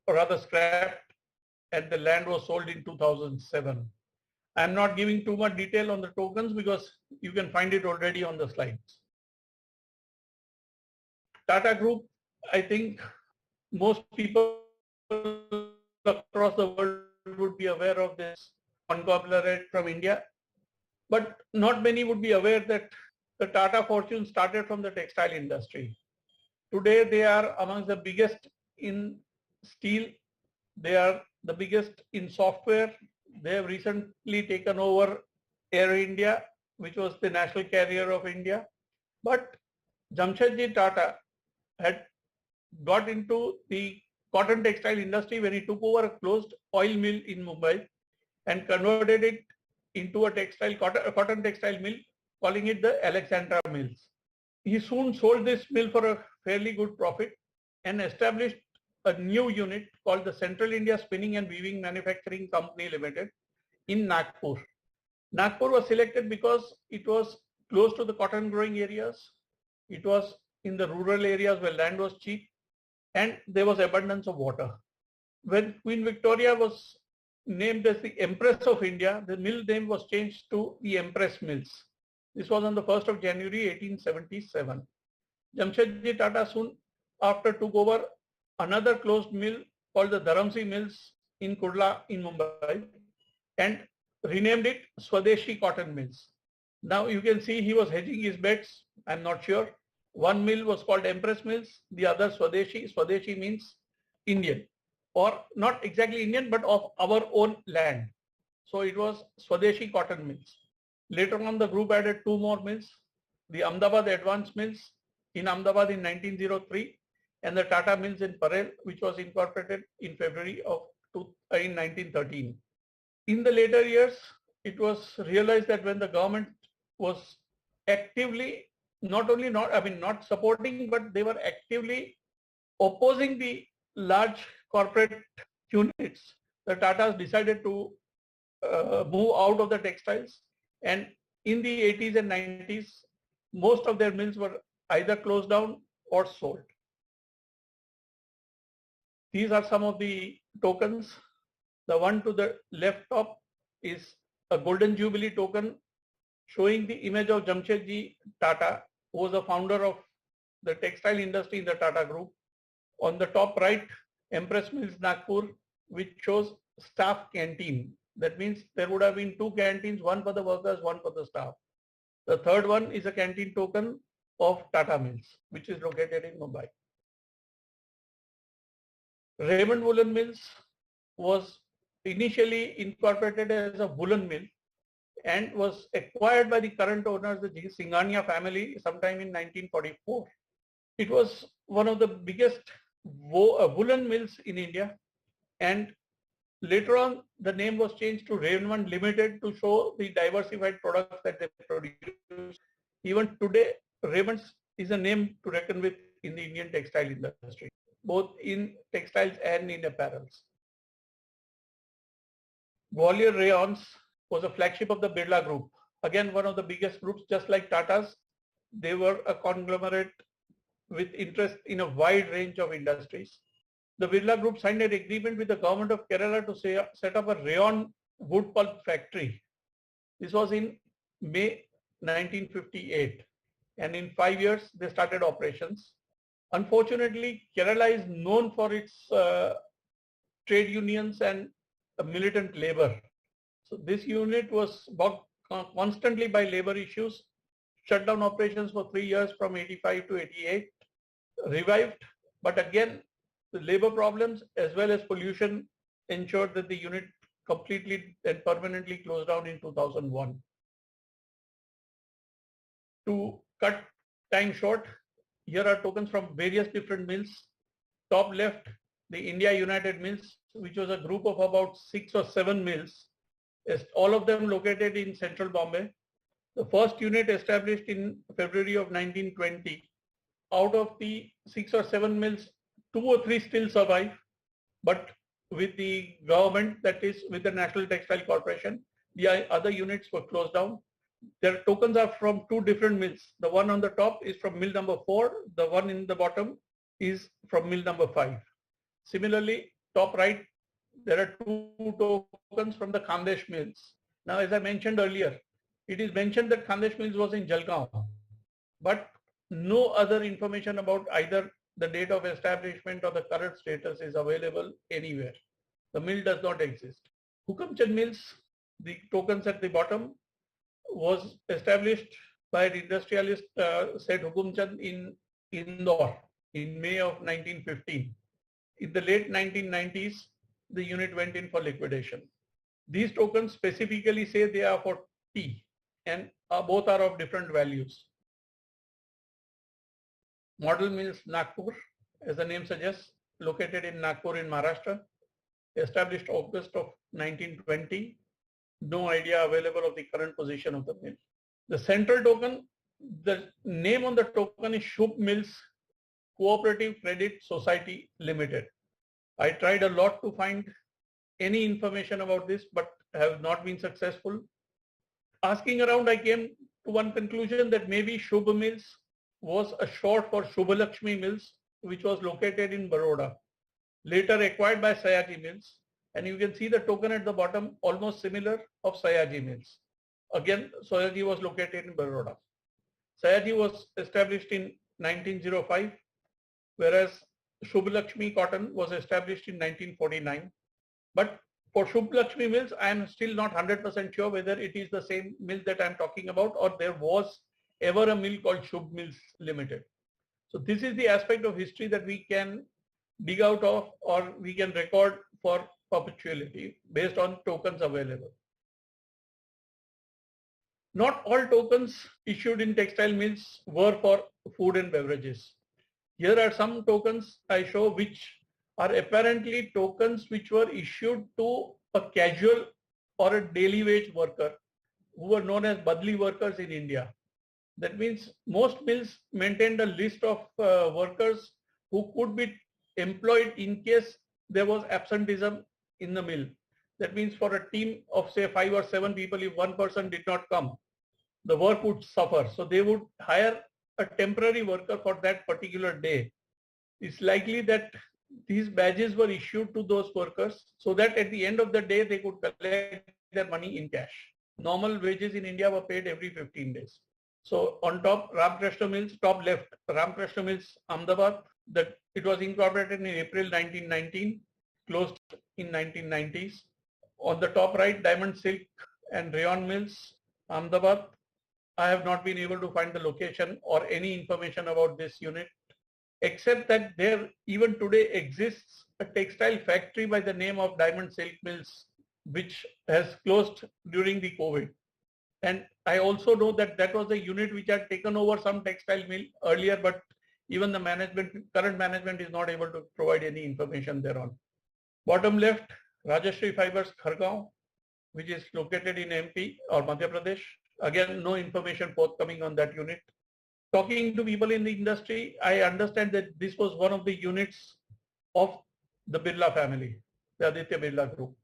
or rather scrapped, and the land was sold in 2007. I'm not giving too much detail on the tokens because you can find it already on the slides. Tata Group, I think most people across the world would be aware of this conglomerate from India, but not many would be aware that the Tata fortune started from the textile industry. Today they are amongst the biggest in steel. They are the biggest in software. They have recently taken over Air India, which was the national carrier of India. But Jamshedji Tata had got into the cotton textile industry when he took over a closed oil mill in Mumbai and converted it into a cotton textile mill, calling it the Alexandra Mills. He soon sold this mill for a fairly good profit and established a new unit called the Central India Spinning and Weaving Manufacturing Company Limited in Nagpur. Nagpur was selected because it was close to the cotton growing areas. It was in the rural areas where land was cheap and there was abundance of water. When Queen Victoria was named as the Empress of India, the mill name was changed to the Empress Mills. This was on the 1st of January 1877. Jamshedji Tata soon after took over another closed mill called the Dharamsi Mills in Kurla in Mumbai and renamed it Swadeshi Cotton Mills. Now you can see he was hedging his bets. I'm not sure. One mill was called Empress Mills, the other Swadeshi. Swadeshi means Indian, or not exactly Indian, but of our own land. So it was Swadeshi Cotton Mills. Later on, the group added two more mills, the Ahmedabad Advanced Mills in Ahmedabad in 1903, and the Tata Mills in Parel, which was incorporated in February of in 1913. In the later years, it was realized that when the government was actively not supporting, but they were actively opposing the large corporate units, the Tatas decided to move out of the textiles, and in the 80s and 90s, most of their mills were either closed down or sold. These are some of the tokens. The one to the left top is a Golden Jubilee token showing the image of Jamshedji Tata, who was the founder of the textile industry in the Tata Group. On the top right, Empress Mills Nagpur, which shows staff canteen. That means there would have been two canteens, one for the workers, one for the staff. The third one is a canteen token of Tata Mills, which is located in Mumbai. Raymond Woolen Mills was initially incorporated as a woolen mill and was acquired by the current owners, the Singhania family, sometime in 1944. It was one of the biggest woolen mills in India, and later on the name was changed to Raymond Limited to show the diversified products that they produce. Even today, Raymond's is a name to reckon with in the Indian textile industry, both in textiles and in apparels. Gwalior Rayons was a flagship of the Birla Group. Again, one of the biggest groups, just like Tata's. They were a conglomerate with interest in a wide range of industries. The Birla Group signed an agreement with the government of Kerala to set up a rayon wood pulp factory. This was in May 1958, and in 5 years they started operations. Unfortunately, Kerala is known for its trade unions and militant labor. So this unit was bogged constantly by labor issues, shut down operations for 3 years from 85 to 88, revived, but again, the labor problems as well as pollution ensured that the unit completely and permanently closed down in 2001. To cut time short, here are tokens from various different mills. Top left, the India United Mills, which was a group of about 6 or 7 mills, all of them located in central Bombay. The first unit established in February of 1920. Out of the 6 or 7 mills, 2 or 3 still survive, but with the government, that is with the National Textile Corporation, the other units were closed down. Their tokens are from 2 different mills. The one on the top is from mill number 4. The one in the bottom is from mill number 5. Similarly, top right, there are 2 tokens from the Khandesh Mills. Now, as I mentioned earlier, it is mentioned that Khandesh Mills was in Jalgaon, but no other information about either the date of establishment or the current status is available anywhere. The mill does not exist. Hukamchand Mills, the tokens at the bottom, was established by the industrialist Seth Hukamchand in Indore in May of 1915. In the late 1990s, the unit went in for liquidation. These tokens specifically say they are for tea, and both are of different values. Model Mills Nagpur, as the name suggests, located in Nagpur in Maharashtra, established August of 1920. No idea available of the current position of the mill. The central token, the name on the token is Shubh Mills Cooperative Credit Society Limited. I tried a lot to find any information about this, but have not been successful. Asking around, I came to one conclusion that maybe Shubh Mills was a short for Shubhalakshmi Mills, which was located in Baroda, later acquired by Sayaji Mills. And you can see the token at the bottom, almost similar, of Sayaji Mills. Again, Sayaji was located in Baroda. Sayaji was established in 1905, whereas Shubhalakshmi Cotton was established in 1949. But for Shubhalakshmi Mills, I am still not 100% sure whether it is the same mill that I am talking about, or there was ever a mill called Shubh Mills Limited. So this is the aspect of history that we can dig out of, or we can record for perpetuity based on tokens available. Not all tokens issued in textile mills were for food and beverages. Here are some tokens I show which are apparently tokens which were issued to a casual or a daily wage worker who were known as badli workers in India. That means most mills maintained a list of workers who could be employed in case there was absenteeism in the mill. That means for a team of say 5 or 7 people, if one person did not come, the work would suffer. So they would hire a temporary worker for that particular day. It's likely that these badges were issued to those workers so that at the end of the day, they could collect their money in cash. Normal wages in India were paid every 15 days. So on top, Ramkrishna Mills, top left, Ramkrishna Mills, Ahmedabad, that it was incorporated in April 1919, closed in 1990s. On the top right, Diamond Silk and Rayon Mills, Ahmedabad. I have not been able to find the location or any information about this unit, except that there even today exists a textile factory by the name of Diamond Silk Mills, which has closed during the COVID. And I also know that that was a unit which had taken over some textile mill earlier, but even the management, current management is not able to provide any information thereon. Bottom left, Rajashri Fibers Khargaon, which is located in MP or Madhya Pradesh. Again, no information forthcoming on that unit. Talking to people in the industry, I understand that this was one of the units of the Birla family, the Aditya Birla Group.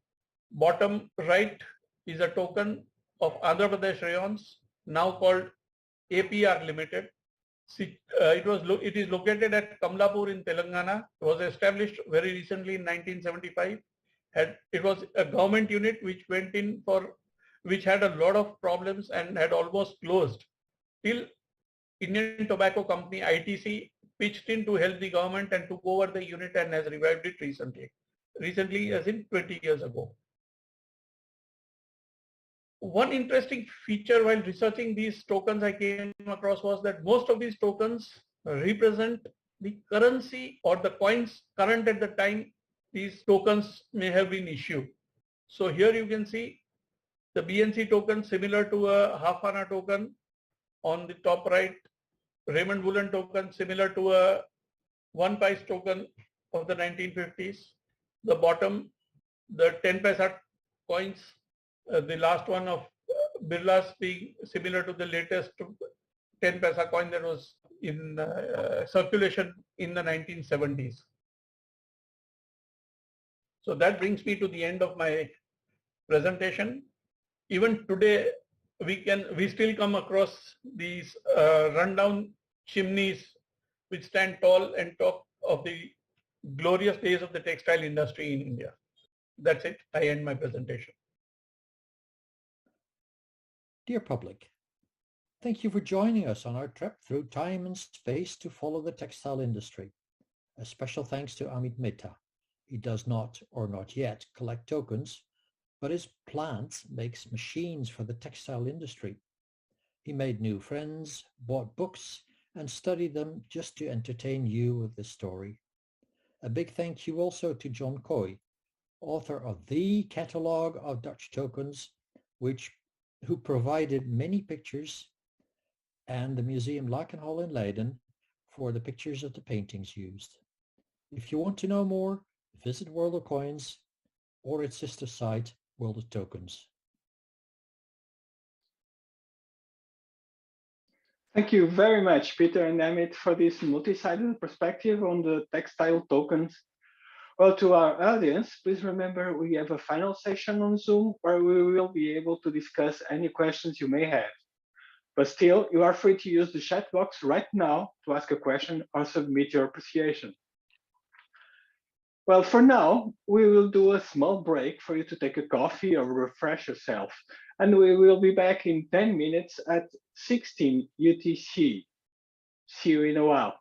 Bottom right is a token of Andhra Pradesh Rayons, now called APR Limited. It is located at Kamlapur in Telangana. It was established very recently in 1975. It was a government unit which had a lot of problems and had almost closed till Indian Tobacco Company ITC pitched in to help the government and took over the unit and has revived it recently. Recently as in 20 years ago. One interesting feature while researching these tokens I came across was that most of these tokens represent the currency or the coins current at the time these tokens may have been issued. So here you can see the BNC token similar to a half anna token. On the top right, Raymond Woolen token similar to a 1 paise token of the 1950s. The bottom, the 10 paisa coins, the last one of Birla's being similar to the latest 10 paisa coin that was in circulation in the 1970s. So that brings me to the end of my presentation. Even today, we still come across these rundown chimneys which stand tall and talk of the glorious days of the textile industry in India. That's it. I end my presentation. Dear public, thank you for joining us on our trip through time and space to follow the textile industry. A special thanks to Amit Mehta. He does not, or not yet, collect tokens, but his plant makes machines for the textile industry. He made new friends, bought books, and studied them just to entertain you with this story. A big thank you also to John Coy, author of The Catalogue of Dutch Tokens, who provided many pictures, and the Museum Lakenhal in Leiden for the pictures of the paintings used. If you want to know more, visit World of Coins or its sister site, World of Tokens. Thank you very much, Peter and Amit, for this multi-sided perspective on the textile tokens. Well, to our audience, please remember we have a final session on Zoom where we will be able to discuss any questions you may have. But still, you are free to use the chat box right now to ask a question or submit your appreciation. Well, for now, we will do a small break for you to take a coffee or refresh yourself. And we will be back in 10 minutes at 16 UTC. See you in a while.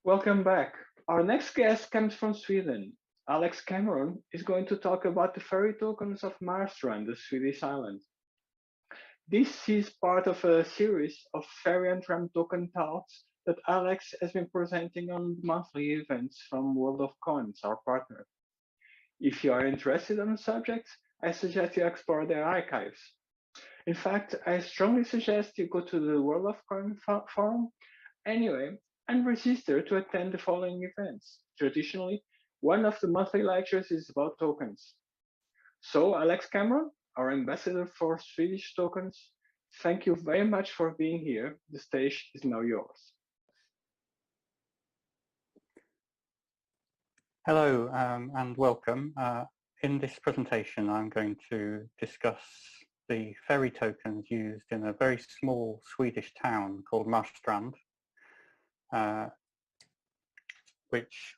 Welcome back. Our next guest comes from Sweden. Alex Cameron is going to talk about the ferry tokens of Marstrand, the Swedish island. This is part of a series of ferry and tram token talks that Alex has been presenting on monthly events from World of Coins, our partner. If you are interested in the subject, I suggest you explore their archives. In fact, I strongly suggest you go to the World of Coin forum anyway and register to attend the following events. Traditionally, one of the monthly lectures is about tokens. So, Alex Cameron, our ambassador for Swedish tokens, thank you very much for being here. The stage is now yours. Hello and welcome. In this presentation, I'm going to discuss the ferry tokens used in a very small Swedish town called Marstrand, which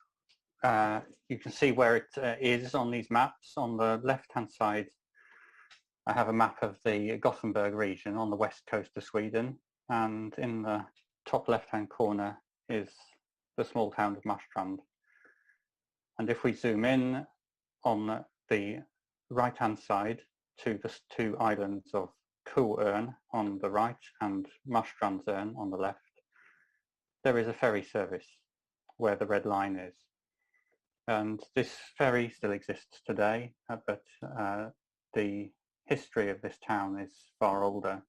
you can see where it is on these maps. On the left-hand side, I have a map of the Gothenburg region on the west coast of Sweden, and in the top left-hand corner is the small town of Marstrand. And if we zoom in on the right-hand side to the two islands of Kuön on the right and Marstrandsön on the left, there is a ferry service where the red line is. And this ferry still exists today, but the history of this town is far older.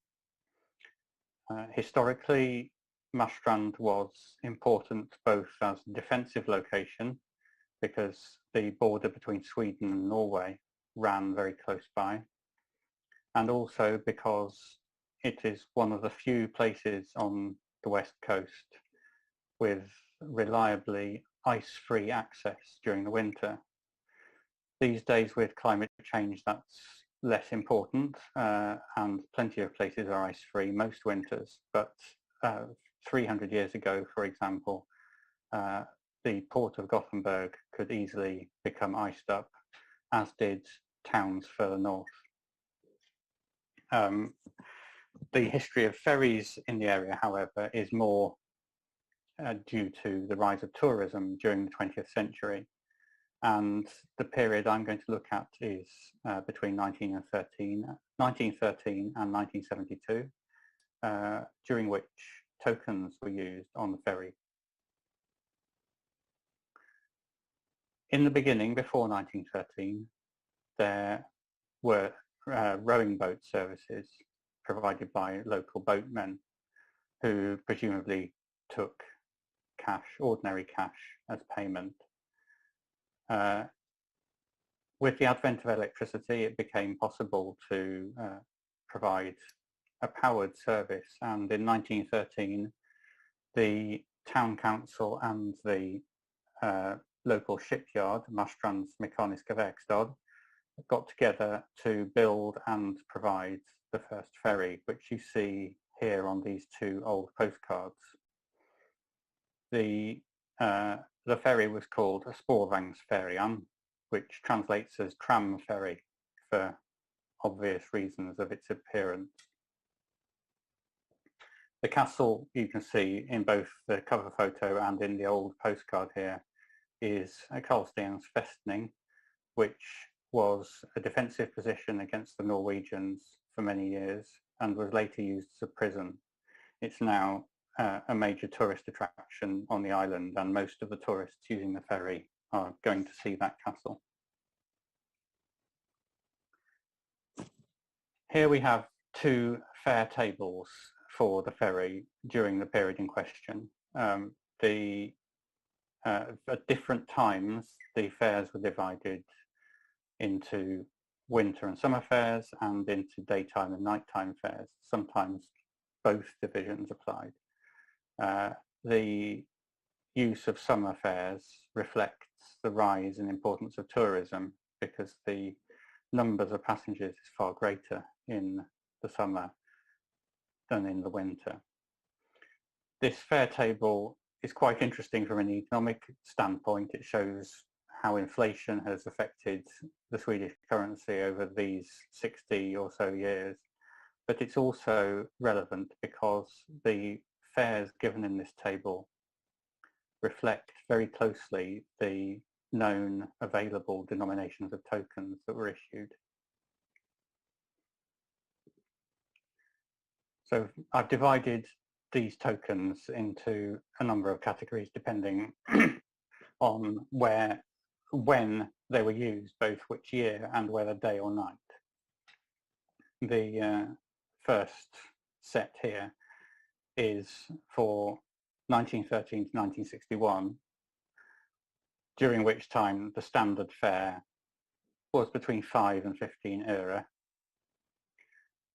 Historically, Marstrand was important both as a defensive location, because the border between Sweden and Norway ran very close by, and also because it is one of the few places on the west coast with reliably ice-free access during the winter. These days with climate change, that's less important, and plenty of places are ice-free most winters, but 300 years ago, for example, the port of Gothenburg could easily become iced up, as did towns further north. The history of ferries in the area, however, is more due to the rise of tourism during the 20th century. And the period I'm going to look at is between 1913 and 1972, during which tokens were used on the ferry. In the beginning, before 1913, there were rowing boat services provided by local boatmen who presumably took cash, ordinary cash, as payment. With the advent of electricity, it became possible to provide a powered service, and in 1913, the town council and the local shipyard, Marstrands Mekaniska Verkstad, got together to build and provide the first ferry, which you see here on these two old postcards. The ferry was called Spårvagnsfärjan, which translates as tram ferry for obvious reasons of its appearance. The castle you can see in both the cover photo and in the old postcard here is a Karlstens Fästning, which was a defensive position against the Norwegians for many years and was later used as a prison. It's now a major tourist attraction on the island, and most of the tourists using the ferry are going to see that castle. Here we have two fare tables for the ferry during the period in question. At different times, the fares were divided into winter and summer fares and into daytime and nighttime fares. Sometimes both divisions applied. The use of summer fares reflects the rise in importance of tourism, because the numbers of passengers is far greater in the summer than in the winter. This fare table is quite interesting from an economic standpoint. It shows how inflation has affected the Swedish currency over these 60 or so years. But it's also relevant because the fares given in this table reflect very closely the known available denominations of tokens that were issued. So I've divided these tokens into a number of categories depending on when they were used, both which year and whether day or night. The first set here is for 1913 to 1961, during which time the standard fare was between 5 and 15 euro.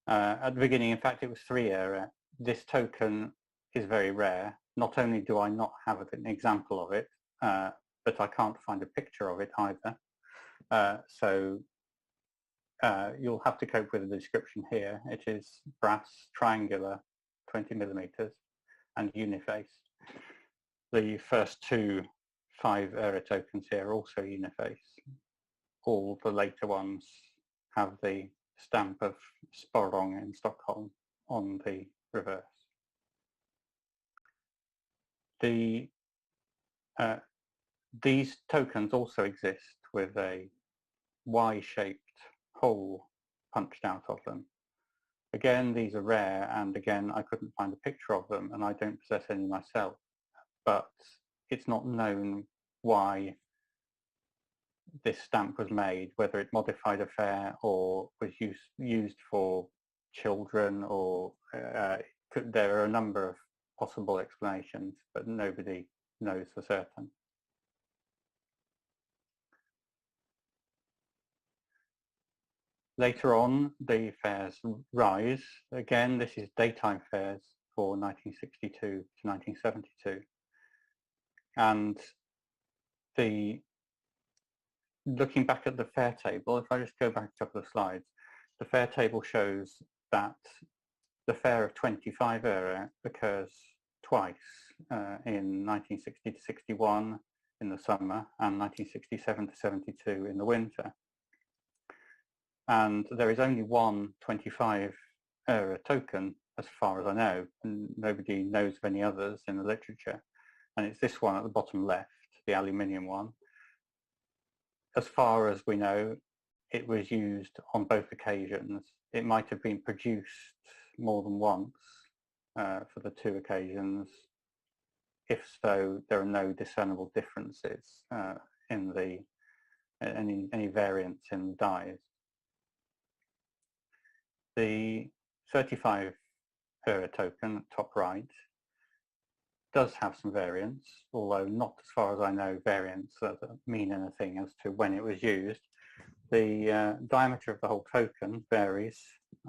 At the beginning, in fact, it was 3 euro. This token is very rare. Not only do I not have an example of it, but I can't find a picture of it either. So you'll have to cope with the description here. It is brass, triangular, 20 millimeters, and unifaced. The first 2 5 euro tokens here are also uniface. All the later ones have the stamp of Sporrong in Stockholm on the reverse. These tokens also exist with a Y-shaped hole punched out of them. Again, these are rare, and again, I couldn't find a picture of them, and I don't possess any myself. But it's not known why this stamp was made, whether it modified a fare or was used for children, or there are a number of possible explanations, but nobody knows for certain. Later on, the fares rise. Again, this is daytime fares for 1962 to 1972. And looking back at the fare table, if I just go back a couple of slides, the fare table shows that the fare of 25 euro occurs twice in 1960 to 61 in the summer and 1967 to 72 in the winter. And there is only one 25 euro token, as far as I know, and nobody knows of any others in the literature. And it's this one at the bottom left, the aluminium one. As far as we know, it was used on both occasions. It might have been produced more than once for the 2 occasions. If so, there are no discernible differences in any variance in the dies. The 35 euro token, top right, does have some variance, although not, as far as I know, variance that mean anything as to when it was used. The diameter of the whole token varies,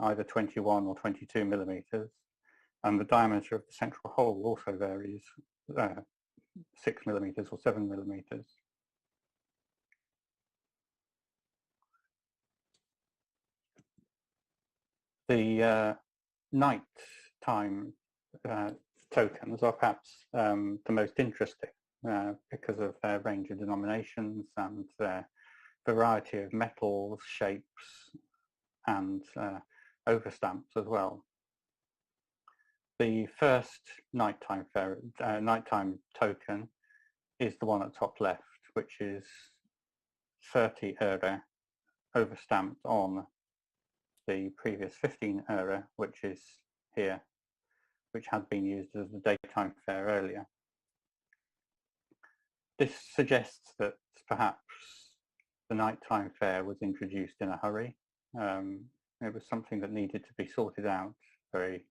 either 21 or 22 millimeters, and the diameter of the central hole also varies, 6 millimeters or 7 millimeters. The nighttime tokens are perhaps the most interesting because of their range of denominations and their variety of metals, shapes, and overstamps as well. The first nighttime token is the one at top left, which is 30 euro overstamped on the previous 15 euro, which is here, which had been used as the daytime fare earlier. This suggests that perhaps the nighttime fare was introduced in a hurry. It was something that needed to be sorted out very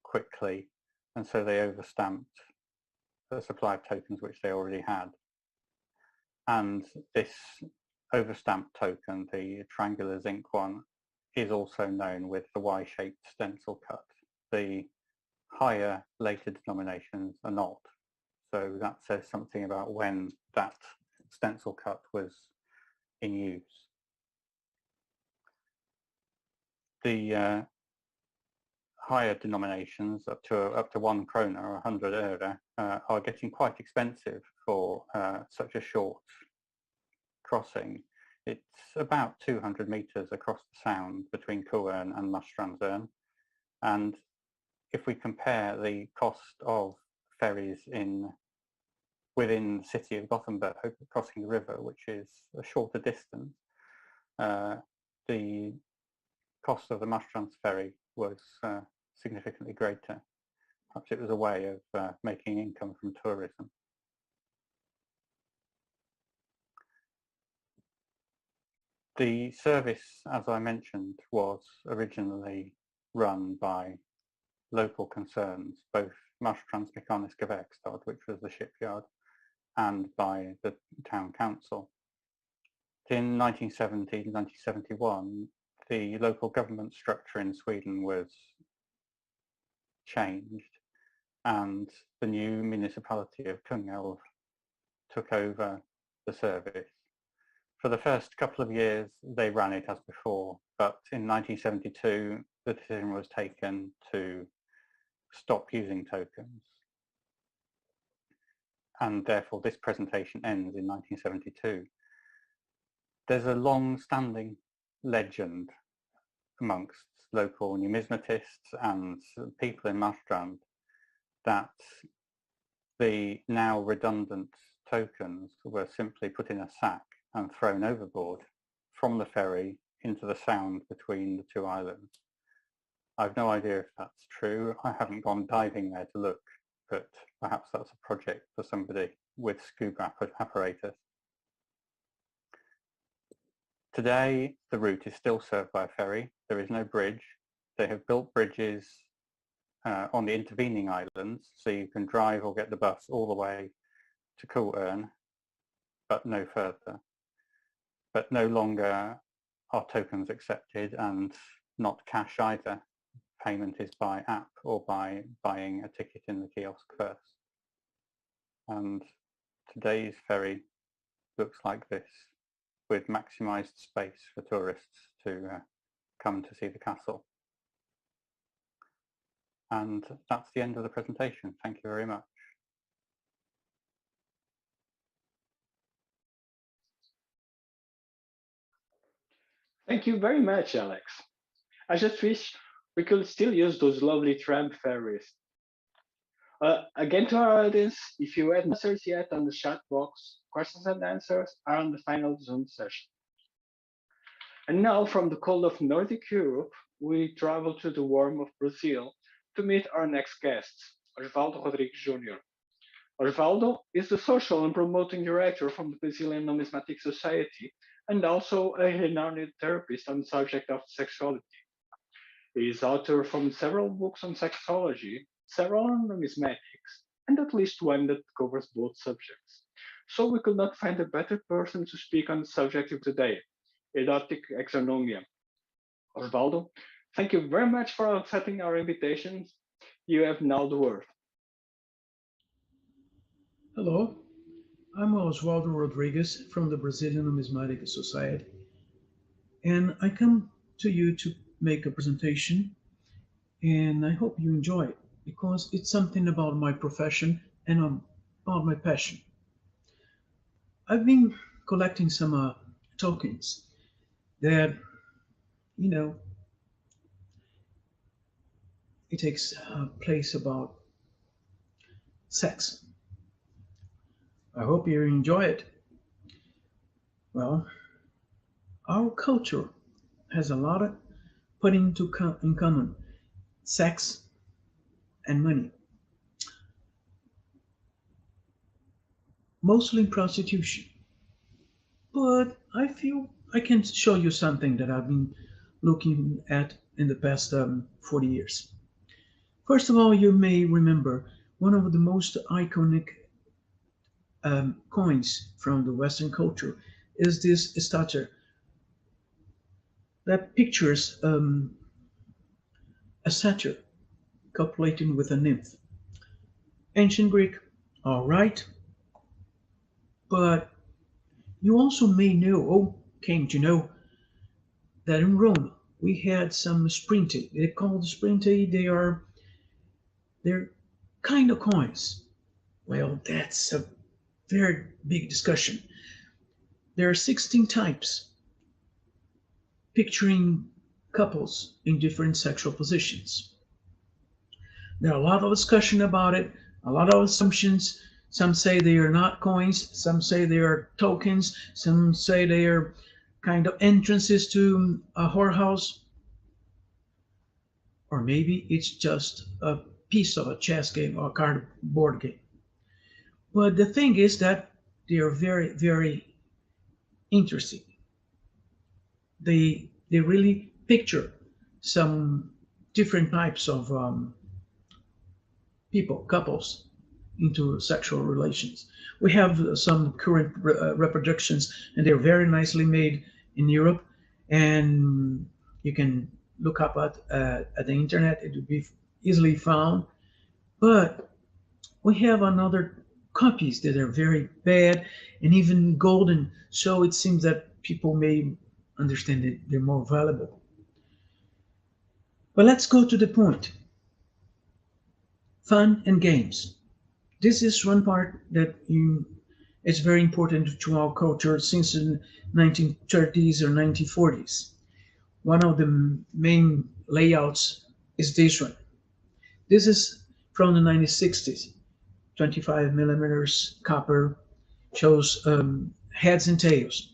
quickly, and so they overstamped the supply of tokens which they already had. And this overstamped token, the triangular zinc one, is also known with the Y-shaped stencil cut. The higher later denominations are not. So that says something about when that stencil cut was in use. The higher denominations, up to 1 krona or 100 euro, are getting quite expensive for such a short crossing. It's about 200 meters across the sound between Kuön and Marstrandsön. And if we compare the cost of ferries in within the city of Gothenburg, crossing the river, which is a shorter distance, the cost of the Marstrand ferry was significantly greater. Perhaps it was a way of making income from tourism. The service, as I mentioned, was originally run by local concerns, both Marstrands Mekaniska Verkstad, which was the shipyard, and by the town council. In 1970, 1971, the local government structure in Sweden was changed, and the new municipality of Kungälv took over the service. For the first couple of years, they ran it as before, but in 1972, the decision was taken to stop using tokens. And therefore, this presentation ends in 1972. There's a long-standing legend amongst local numismatists and people in Marstrand that the now redundant tokens were simply put in a sack and thrown overboard from the ferry into the sound between the two islands. I've no idea if that's true. I haven't gone diving there to look, but perhaps that's a project for somebody with scuba apparatus. Today, the route is still served by a ferry. There is no bridge. They have built bridges on the intervening islands, so you can drive or get the bus all the way to Kullön, but no further. But no longer are tokens accepted, and not cash either. Payment is by app or by buying a ticket in the kiosk first. And today's ferry looks like this, with maximised space for tourists to come to see the castle. And that's the end of the presentation. Thank you very much. Thank you very much, Alex. I just wish we could still use those lovely tram ferries. Again, to our audience, if you had answers yet on the chat box, questions and answers are on the final Zoom session. And now, from the cold of Nordic Europe, we travel to the warm of Brazil to meet our next guests, Osvaldo Rodrigues Jr. Osvaldo is the social and promoting director from the Brazilian Numismatic Society and also a renowned therapist on the subject of sexuality. He is author from several books on sexology, several on numismatics, and at least one that covers both subjects. So we could not find a better person to speak on the subject of today, erotic exonomia. Osvaldo, thank you very much for accepting our invitations. You have now the word. Hello, I'm Osvaldo Rodrigues from the Brazilian Numismatic Society, and I come to you to make a presentation, and I hope you enjoy it because it's something about my profession and about my passion. I've been collecting some tokens that, you know, it takes place about sex. I hope you enjoy it. Well, our culture has a lot of putting in common, sex and money. Mostly prostitution. But I feel I can show you something that I've been looking at in the past 40 years. First of all, you may remember one of the most iconic coins from the Western culture is this statue that pictures a satyr copulating with a nymph. Ancient Greek, all right, but you also may know, or came to know, that in Rome we had some sprinte. They're called sprinte. They're kind of coins. Well, that's a very big discussion. There are 16 types picturing couples in different sexual positions. There are a lot of discussion about it, a lot of assumptions. Some say they are not coins, some say they are tokens, some say they are kind of entrances to a whorehouse, or maybe it's just a piece of a chess game or a cardboard game. But the thing is that they are very, very interesting. They really picture some different types of people, couples, into sexual relations. We have some current reproductions, and they're very nicely made in Europe, and you can look up at the internet. It will be easily found. But we have another copies that are very bad and even golden, so it seems that people may understand that they're more valuable. But let's go to the point. Fun and games. This is one part that it's very important to our culture since the 1930s or 1940s. One of the main layouts is this one. This is from the 1960s. 25 millimeters copper, shows heads and tails.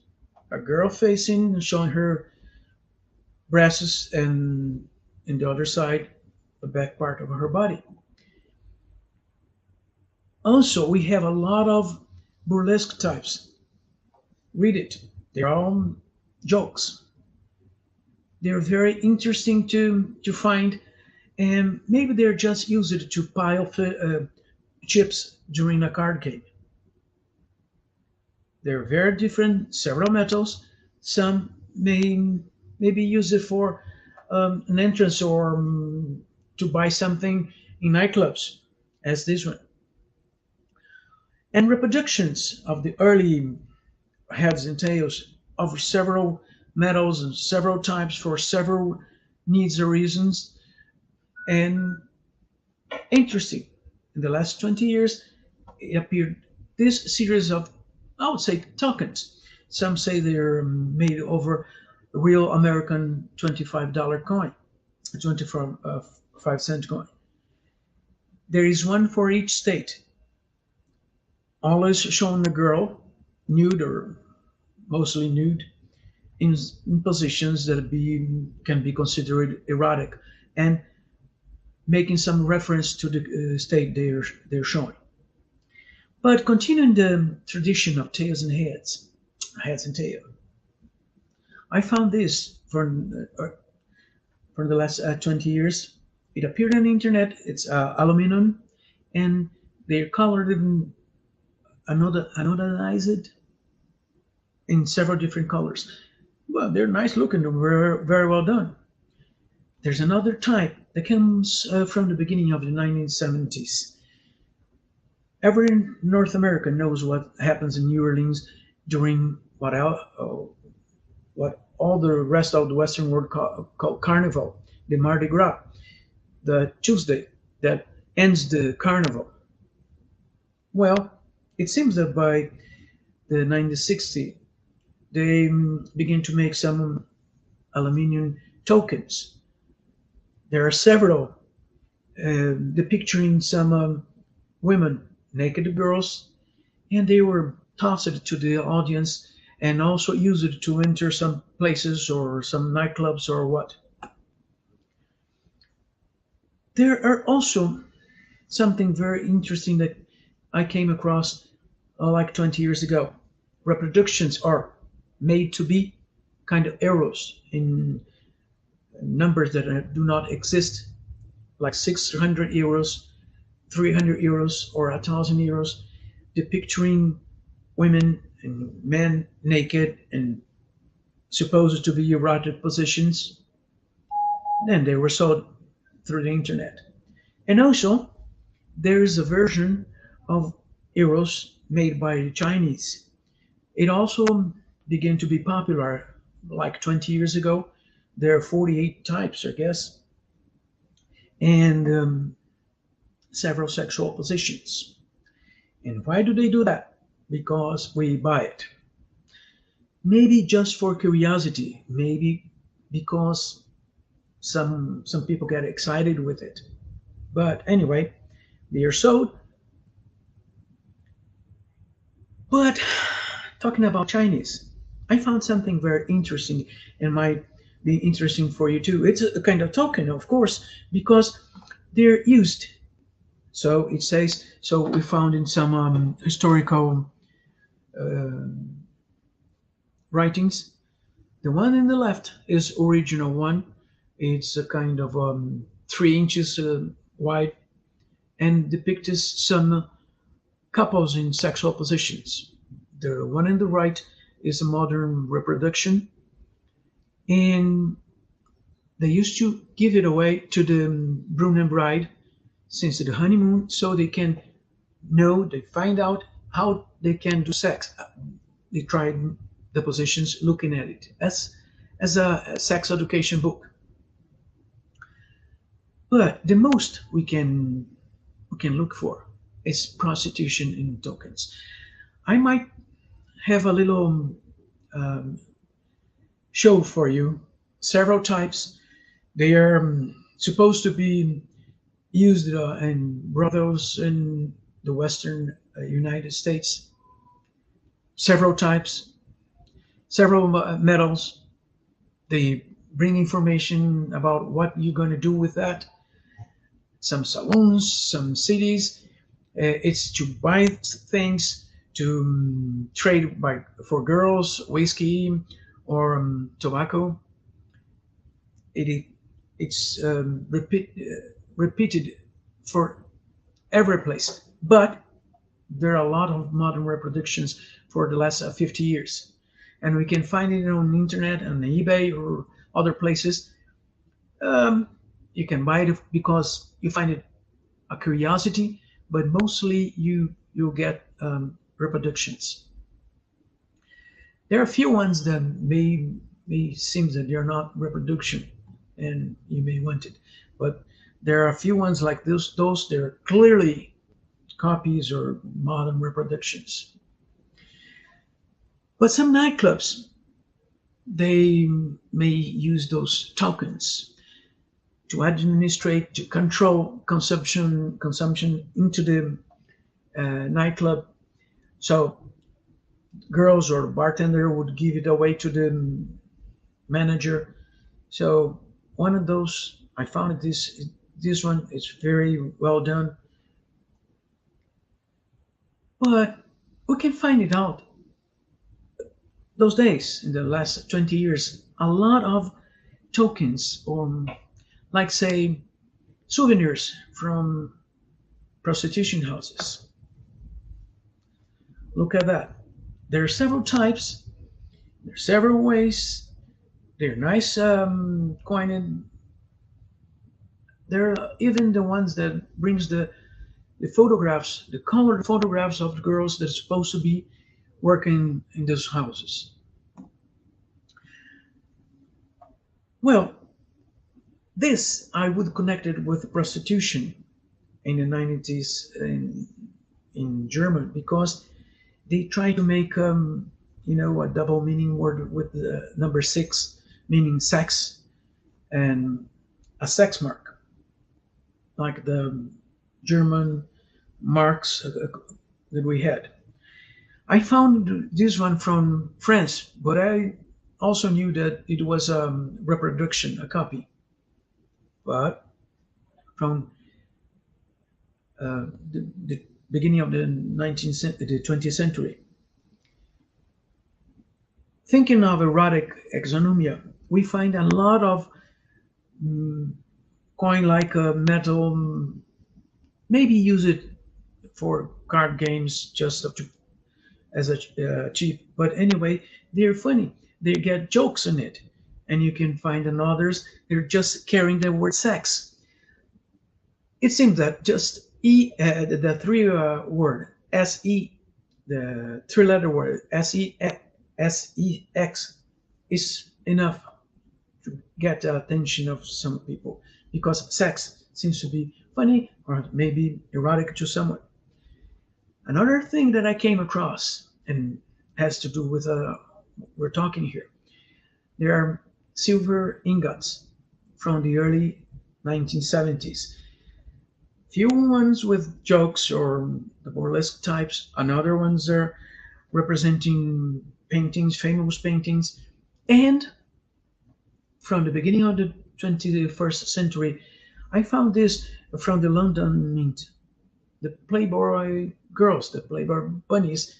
A girl facing and showing her breasts, and in the other side, the back part of her body. Also, we have a lot of burlesque types. Read it. They're all jokes. They're very interesting to find, and maybe they're just used to pile chips during a card game. They're very different, several metals. Some maybe use it for an entrance or to buy something in nightclubs, as this one. And reproductions of the early heads and tails of several metals and several types for several needs or reasons. And interesting, in the last 20 years, it appeared this series of, I would say, tokens. Some say they're made over a real American $25 coin, a 25-cent coin. There is one for each state, always showing a girl, nude or mostly nude, in positions that can be considered erotic, and making some reference to the state they're showing. But continuing the tradition of tails and heads and tail, I found this for the last 20 years. It appeared on the internet. It's aluminum, and they're colored in anodized in several different colors. Well, they're nice looking, very, very well done. There's another type that comes from the beginning of the 1970s. Every North America knows what happens in New Orleans during what all the rest of the Western world call Carnival, the Mardi Gras, the Tuesday that ends the Carnival. Well, it seems that by the 1960s, they begin to make some aluminum tokens. There are several depicting some women, naked girls, and they were tossed to the audience and also used to enter some places or some nightclubs or what. There are also something very interesting that I came across like 20 years ago. Reproductions are made to be kind of arrows in numbers that do not exist, like 600 euros, 300 euros, or 1,000 euros, depicting women and men naked and supposed to be erotic positions. Then they were sold through the internet. And also, there is a version of arrows made by the Chinese. It also began to be popular like 20 years ago. There are 48 types, I guess, and several sexual positions. And why do they do that? Because we buy it. Maybe just for curiosity, maybe because some people get excited with it. But anyway, they are sold. But talking about Chinese, I found something very interesting and might be interesting for you too. It's a kind of token, of course, because they're used. So it says, so we found in some historical uh, writings, the one in the left is original one. It's a kind of 3 inches wide and depicts some couples in sexual positions. The one on the right is a modern reproduction, and they used to give it away to the groom and bride since the honeymoon, so they can know, they find out how they can do sex. They tried the positions looking at it as a sex education book. But the most we can look for is prostitution in tokens. I might have a little show for you, several types. They are supposed to be used in brothels in the Western United States. Several types, several metals. They bring information about what you're going to do with that. Some saloons, some cities. It's to buy things, to trade for girls, whiskey, or tobacco. It's repeated for every place, but there are a lot of modern reproductions for the last 50 years, and we can find it on the internet, on eBay or other places. You can buy it because you find it a curiosity, but mostly you'll get reproductions. There are a few ones that may seem that they're not reproduction, and you may want it, but there are a few ones like those they're clearly copies or modern reproductions. But some nightclubs, they may use those tokens to administrate, to control consumption into the nightclub. So girls or bartender would give it away to the manager. So one of those, I found this one is very well done. But we can find it out. Those days, in the last 20 years, a lot of tokens, or like say, souvenirs from prostitution houses. Look at that. There are several types, there are several ways, they're nice coined. There are even the ones that brings the photographs, the colored photographs of the girls that are supposed to be working in those houses. Well, this I would connect it with prostitution in the 90s in German, because they try to make a double meaning word with the number 6, meaning sex, and a sex mark, like the German marks that we had. I found this one from France, but I also knew that it was a reproduction, a copy. But from the beginning of the 20th century. Thinking of erotic exonomia, we find a lot of coin like a metal, maybe use it for card games just as a cheap, but anyway, they're funny. They get jokes in it, and you can find in others, they're just carrying the word sex. It seems that just the three word S-E, the 3-letter word S-E-X is enough to get the attention of some people, because sex seems to be funny or maybe erotic to someone. Another thing that I came across, and has to do with we're talking here, there are silver ingots from the early 1970s. Few ones with jokes or the burlesque types. Another ones are representing paintings, famous paintings. And from the beginning of the 21st century, I found this from the London Mint. The Playboy girls, the Playboy bunnies,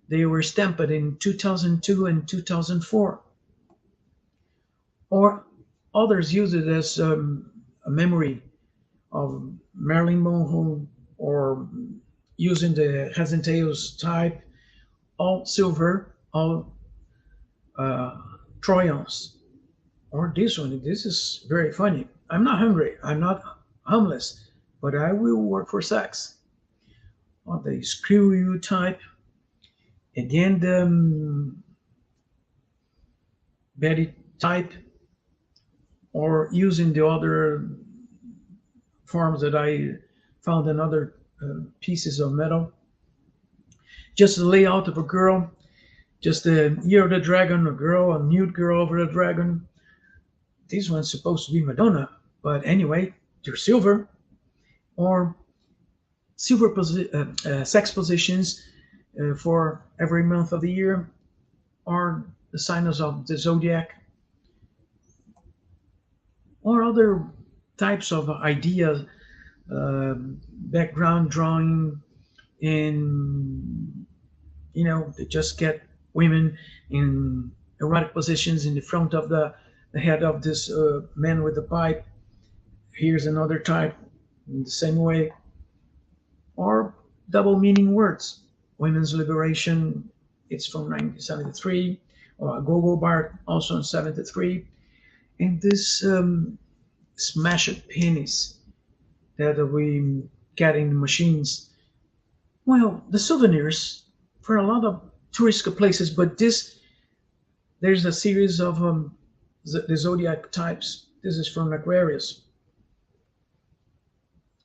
they were stamped in 2002 and 2004. Or others use it as a memory of Marilyn Monroe, or using the Heads and Tails type, all silver, all Trojans. Or this one, this is very funny. I'm not hungry, I'm not homeless, but I will work for sex. Or the Screw You type. Again, the Betty type, or using the other forms that I found in other pieces of metal. Just the layout of a girl, just the Year of the Dragon, a girl, a nude girl over a dragon. This one's supposed to be Madonna, but anyway, they're silver. Or silver sex positions for every month of the year, or the signs of the zodiac, or other types of ideas, background drawing, in, you know, they just get women in erotic positions in the front of the head of this man with the pipe. Here's another type in the same way. Or double meaning words. Women's liberation, it's from 1973, or Go-Go Bar, also in 73. And this smashed penis that we get in the machines. Well, the souvenirs for a lot of tourist places, but there's a series of the zodiac types. This is from Aquarius.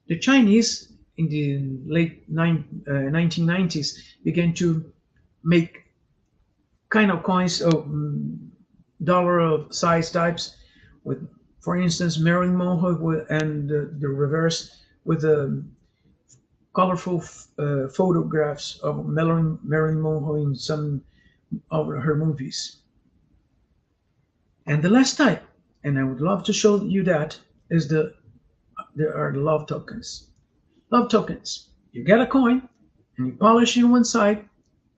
The Chinese in the late 1990s began to make kind of coins of dollar size types with, for instance, Marilyn Monroe, and the reverse with colorful photographs of Marilyn Monroe in some of her movies. And the last type, and I would love to show you that, is there are the love tokens. Love tokens. You get a coin and you polish it on one side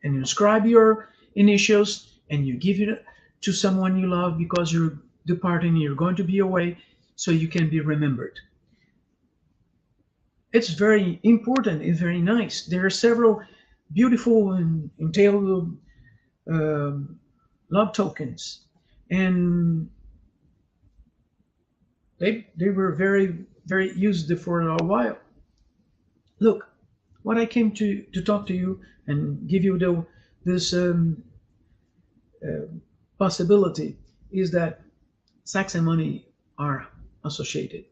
and you inscribe your initials and you give it to someone you love because you're departing, you're going to be away, so you can be remembered. It's very important, it's very nice. There are several beautiful and entailed love tokens, and they were very, very used for a while. Look, what I came to talk to you and give you this possibility is that sex and money are associated,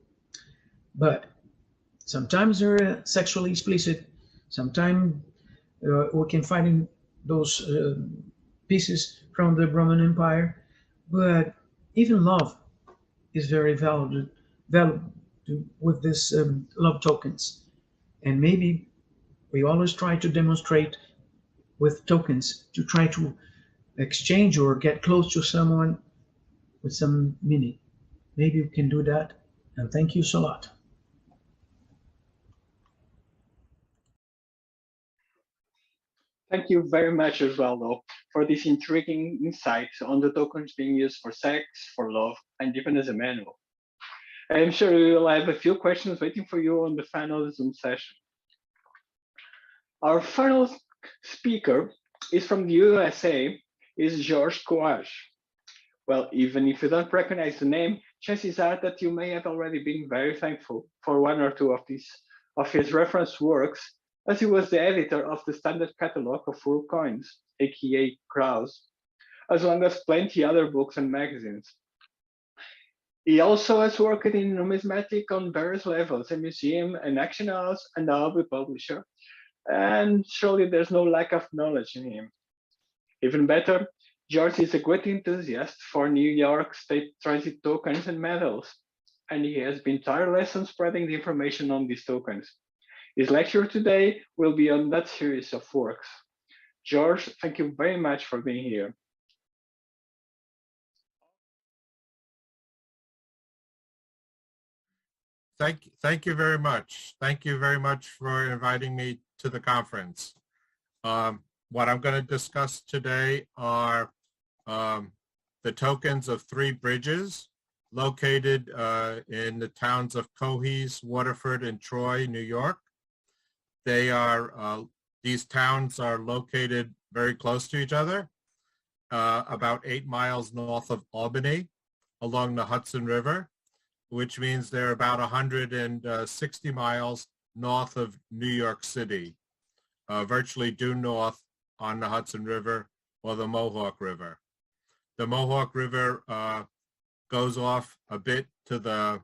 but sometimes they're sexually explicit. Sometimes we can find in those pieces from the Roman Empire, but even love is very valuable with this love tokens. And maybe we always try to demonstrate with tokens to try to exchange or get close to someone with some meaning. Maybe we can do that. And thank you so lot. Thank you very much, Osvaldo, for this intriguing insights on the tokens being used for sex, for love, and even as a manual. I am sure we will have a few questions waiting for you on the final Zoom session. Our final speaker is from the USA, is Georges Coage. Well, even if you don't recognize the name, chances are that you may have already been very thankful for one or two of his reference works, as he was the editor of the Standard Catalog of Full Coins, aka Kraus, as well as plenty other books and magazines. He also has worked in numismatic on various levels, a museum, an auction house, and a hobby publisher, and surely there's no lack of knowledge in him. Even better, George is a great enthusiast for New York State Transit tokens and medals, and he has been tireless on spreading the information on these tokens. His lecture today will be on that series of works. George, thank you very much for being here. Thank you very much. Thank you very much for inviting me to the conference. What I'm going to discuss today are the tokens of 3 bridges located in the towns of Coeys, Waterford, and Troy, New York. These towns are located very close to each other, about 8 miles north of Albany along the Hudson River, which means they're about 160 miles north of New York City, virtually due north on the Hudson River or the Mohawk River. The Mohawk River goes off a bit to the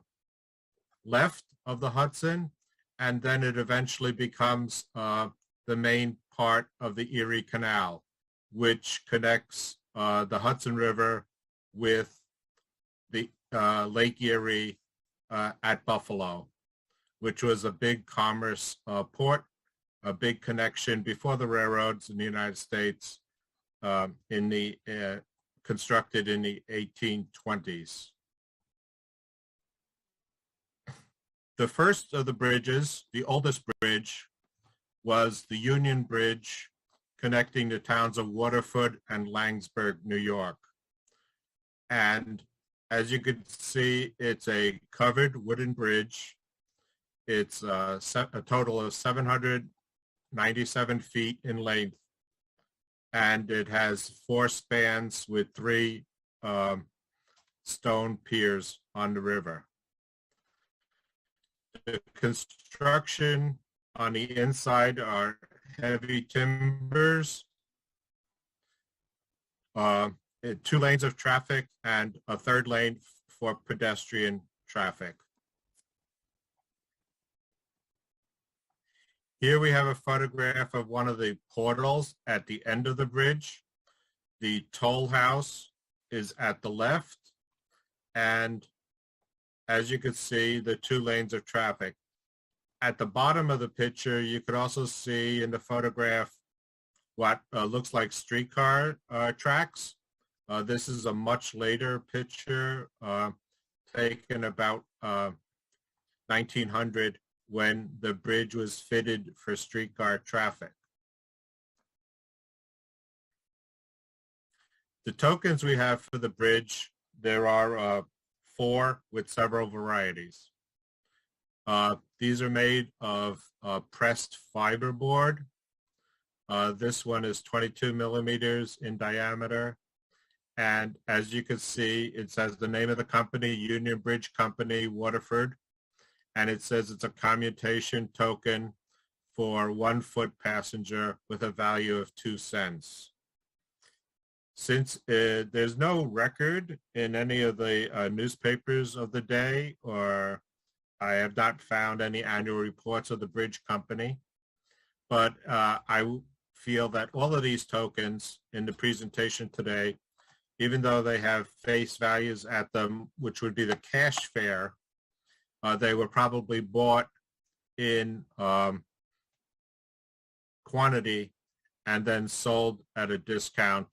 left of the Hudson, and then it eventually becomes the main part of the Erie Canal, which connects the Hudson River with the Lake Erie at Buffalo, which was a big commerce port, a big connection before the railroads in the United States, constructed in the 1820s. The first of the bridges, the oldest bridge, was the Union Bridge connecting the towns of Waterford and Laingsburg, New York. And as you can see, it's a covered wooden bridge. It's a total of 797 feet in length, and it has 4 spans with 3 stone piers on the river. The construction on the inside are heavy timbers, 2 lanes of traffic, and a 3rd lane for pedestrian traffic. Here we have a photograph of one of the portals at the end of the bridge. The toll house is at the left, and as you can see, the 2 lanes of traffic. At the bottom of the picture, you could also see in the photograph what looks like streetcar tracks. This is a much later picture taken about 1900, when the bridge was fitted for streetcar traffic. The tokens we have for the bridge, there are 4 with several varieties. These are made of pressed fiberboard. This one is 22 millimeters in diameter. And as you can see, it says the name of the company, Union Bridge Company, Waterford. And it says it's a commutation token for 1 foot passenger with a value of 2 cents. Since there's no record in any of the newspapers of the day, or I have not found any annual reports of the bridge company, but I feel that all of these tokens in the presentation today, even though they have face values at them, which would be the cash fare, they were probably bought in quantity and then sold at a discount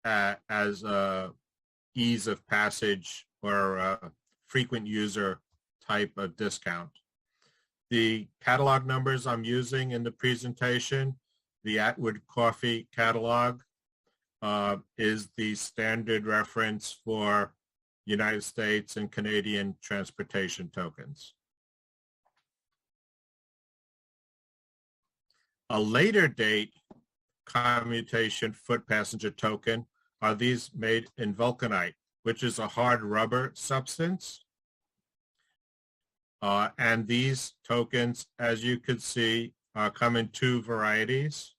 as a ease of passage or a frequent user type of discount. The catalog numbers I'm using in the presentation, the Atwood Coffee catalog, is the standard reference for United States and Canadian transportation tokens. A later date commutation foot passenger token are these made in vulcanite, which is a hard rubber substance. And these tokens, as you could see, come in 2 varieties.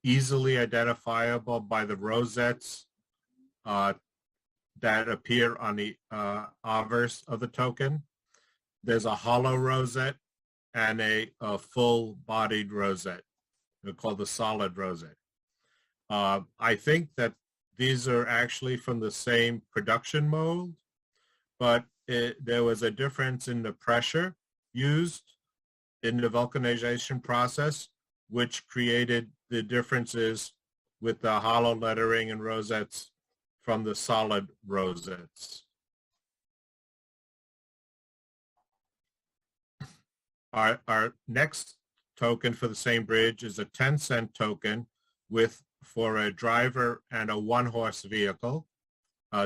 Easily identifiable by the rosettes that appear on the obverse of the token. There's a hollow rosette and a full-bodied rosette. They're called the solid rosette. I think that these are actually from the same production mold, but there was a difference in the pressure used in the vulcanization process, which created the differences with the hollow lettering and rosettes from the solid rosettes. Our next token for the same bridge is a 10-cent token for a driver and a one-horse vehicle,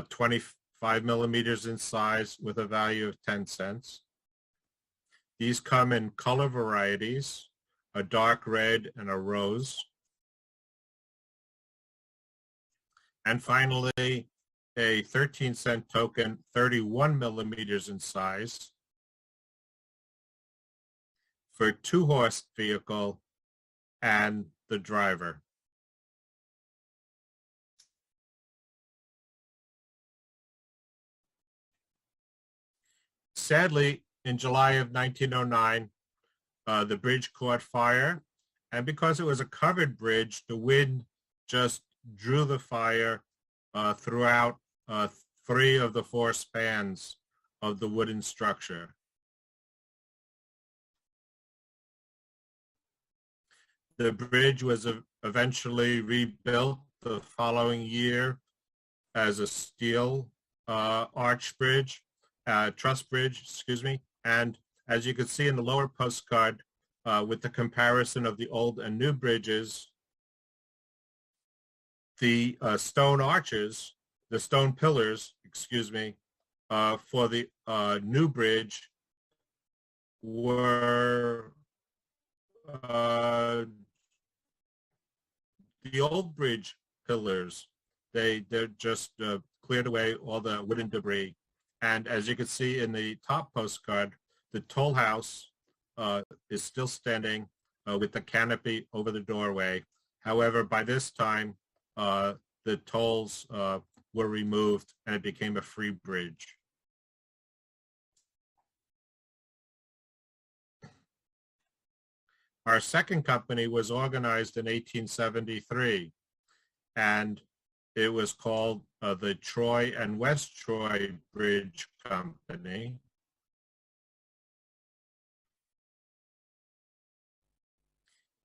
25 millimeters in size with a value of 10 cents. These come in color varieties, a dark red and a rose. And finally, a 13-cent token, 31 millimeters in size, for a two-horse vehicle and the driver. Sadly, in July of 1909, the bridge caught fire, and because it was a covered bridge, the wind just drew the fire throughout 3 of the 4 spans of the wooden structure. The bridge was eventually rebuilt the following year as a steel arch bridge, truss bridge, excuse me. And as you can see in the lower postcard, with the comparison of the old and new bridges, the stone arches, the stone pillars, excuse me, for the new bridge were the old bridge pillars. They're just cleared away all the wooden debris. And as you can see in the top postcard, the toll house is still standing with the canopy over the doorway. However, by this time, the tolls were removed and it became a free bridge. Our second company was organized in 1873, and it was called the Troy and West Troy Bridge Company.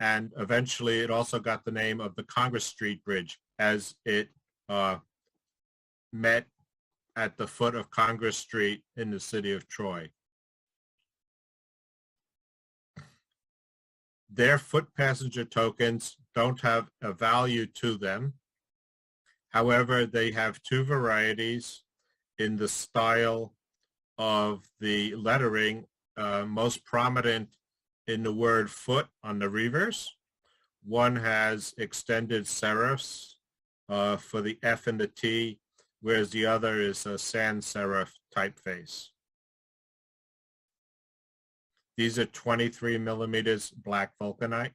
And eventually it also got the name of the Congress Street Bridge, as it met at the foot of Congress Street in the city of Troy. Their foot passenger tokens don't have a value to them. However, they have 2 varieties in the style of the lettering, most prominent in the word foot on the reverse. One has extended serifs for the F and the T, whereas the other is a sans serif typeface. These are 23 millimeters black vulcanite.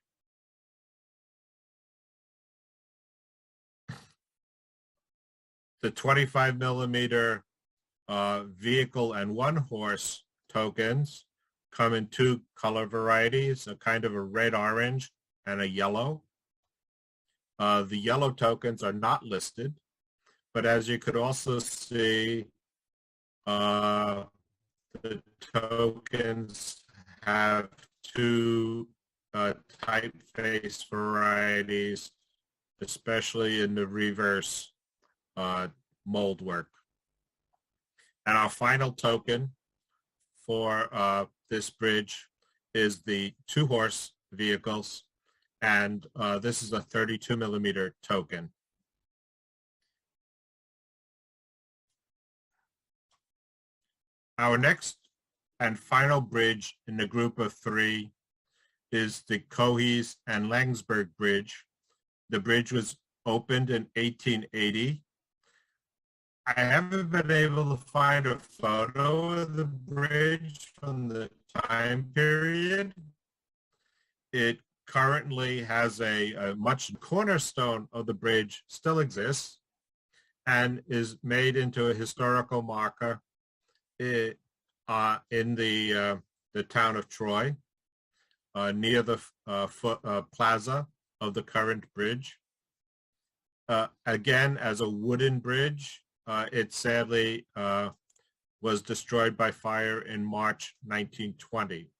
The 25 millimeter vehicle and one-horse tokens come in 2 color varieties, a kind of a red-orange and a yellow. The yellow tokens are not listed, but as you could also see, the tokens have 2 typeface varieties, especially in the reverse mold work. And our final token for this bridge is the 2-horse vehicles, and this is a 32 millimeter token. Our next and final bridge in the group of 3 is the Cohees and Langsberg Bridge. The bridge was opened in 1880. I haven't been able to find a photo of the bridge from the time period. It currently has a much cornerstone of the bridge still exists and is made into a historical marker in the town of Troy, near the plaza of the current bridge. Again, as a wooden bridge, it sadly was destroyed by fire in March 1920.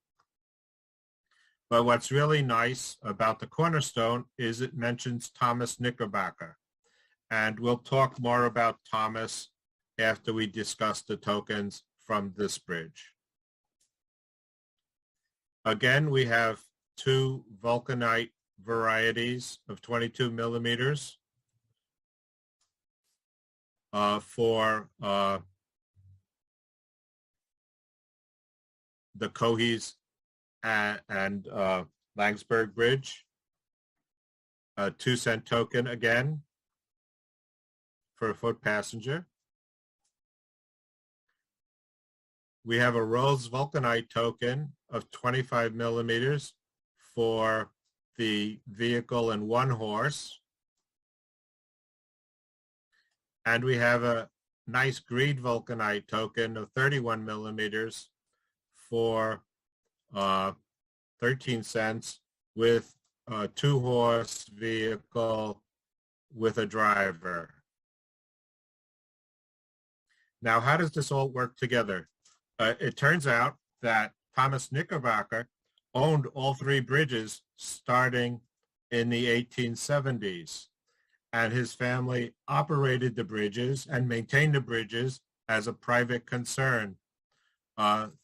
But what's really nice about the cornerstone is it mentions Thomas Knickerbocker. And we'll talk more about Thomas after we discuss the tokens from this bridge. Again, we have two vulcanite varieties of 22 millimeters for the Cohees and Langsberg Bridge. A 2-cent token again for a foot passenger. We have a Rose vulcanite token of 25 millimeters for the vehicle and 1 horse. And we have a nice Greed vulcanite token of 31 millimeters for 13 cents with a 2-horse vehicle with a driver. Now, how does this all work together? It turns out that Thomas Knickerbocker owned all 3 bridges starting in the 1870s, and his family operated the bridges and maintained the bridges as a private concern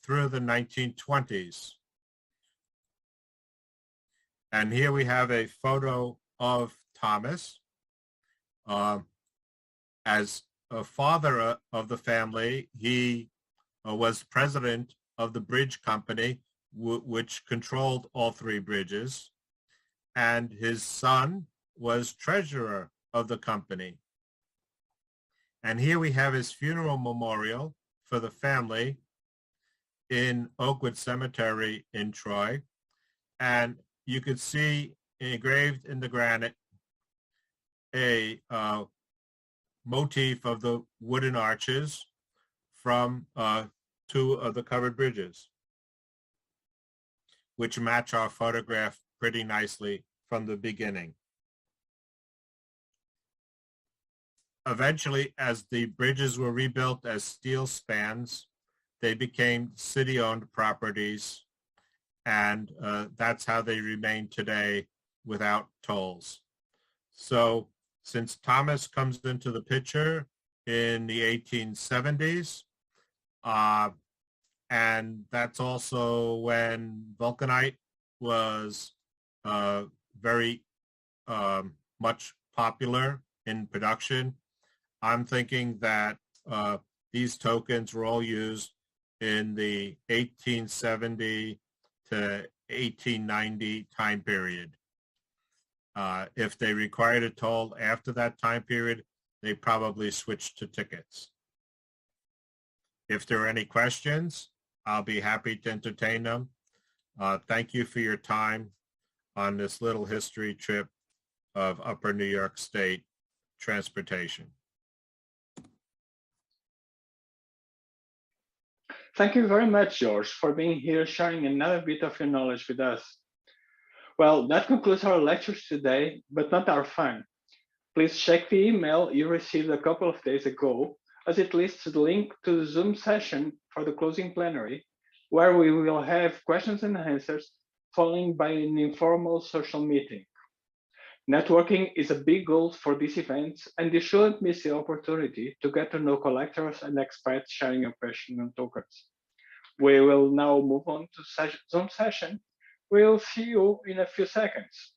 through the 1920s. And here we have a photo of Thomas. As a father of the family, he was president of the bridge company, which controlled all 3 bridges. And his son was treasurer of the company. And here we have his funeral memorial for the family in Oakwood Cemetery in Troy. And you could see engraved in the granite a motif of the wooden arches from 2 of the covered bridges, which match our photograph pretty nicely from the beginning. Eventually, as the bridges were rebuilt as steel spans, they became city-owned properties, and that's how they remain today without tolls. So since Thomas comes into the picture in the 1870s, and that's also when vulcanite was very much popular in production, I'm thinking that these tokens were all used in the 1870 to 1890 time period. If they required a toll after that time period, they probably switched to tickets. If there are any questions, I'll be happy to entertain them. Thank you for your time on this little history trip of Upper New York State transportation. Thank you very much, George, for being here sharing another bit of your knowledge with us. Well, that concludes our lectures today, but not our fun. Please check the email you received a couple of days ago, as it lists the link to the Zoom session for the closing plenary, where we will have questions and answers, followed by an informal social meeting. Networking is a big goal for these events, and you shouldn't miss the opportunity to get to know collectors and experts sharing your passion on tokens. We will now move on to Zoom session. We'll see you in a few seconds.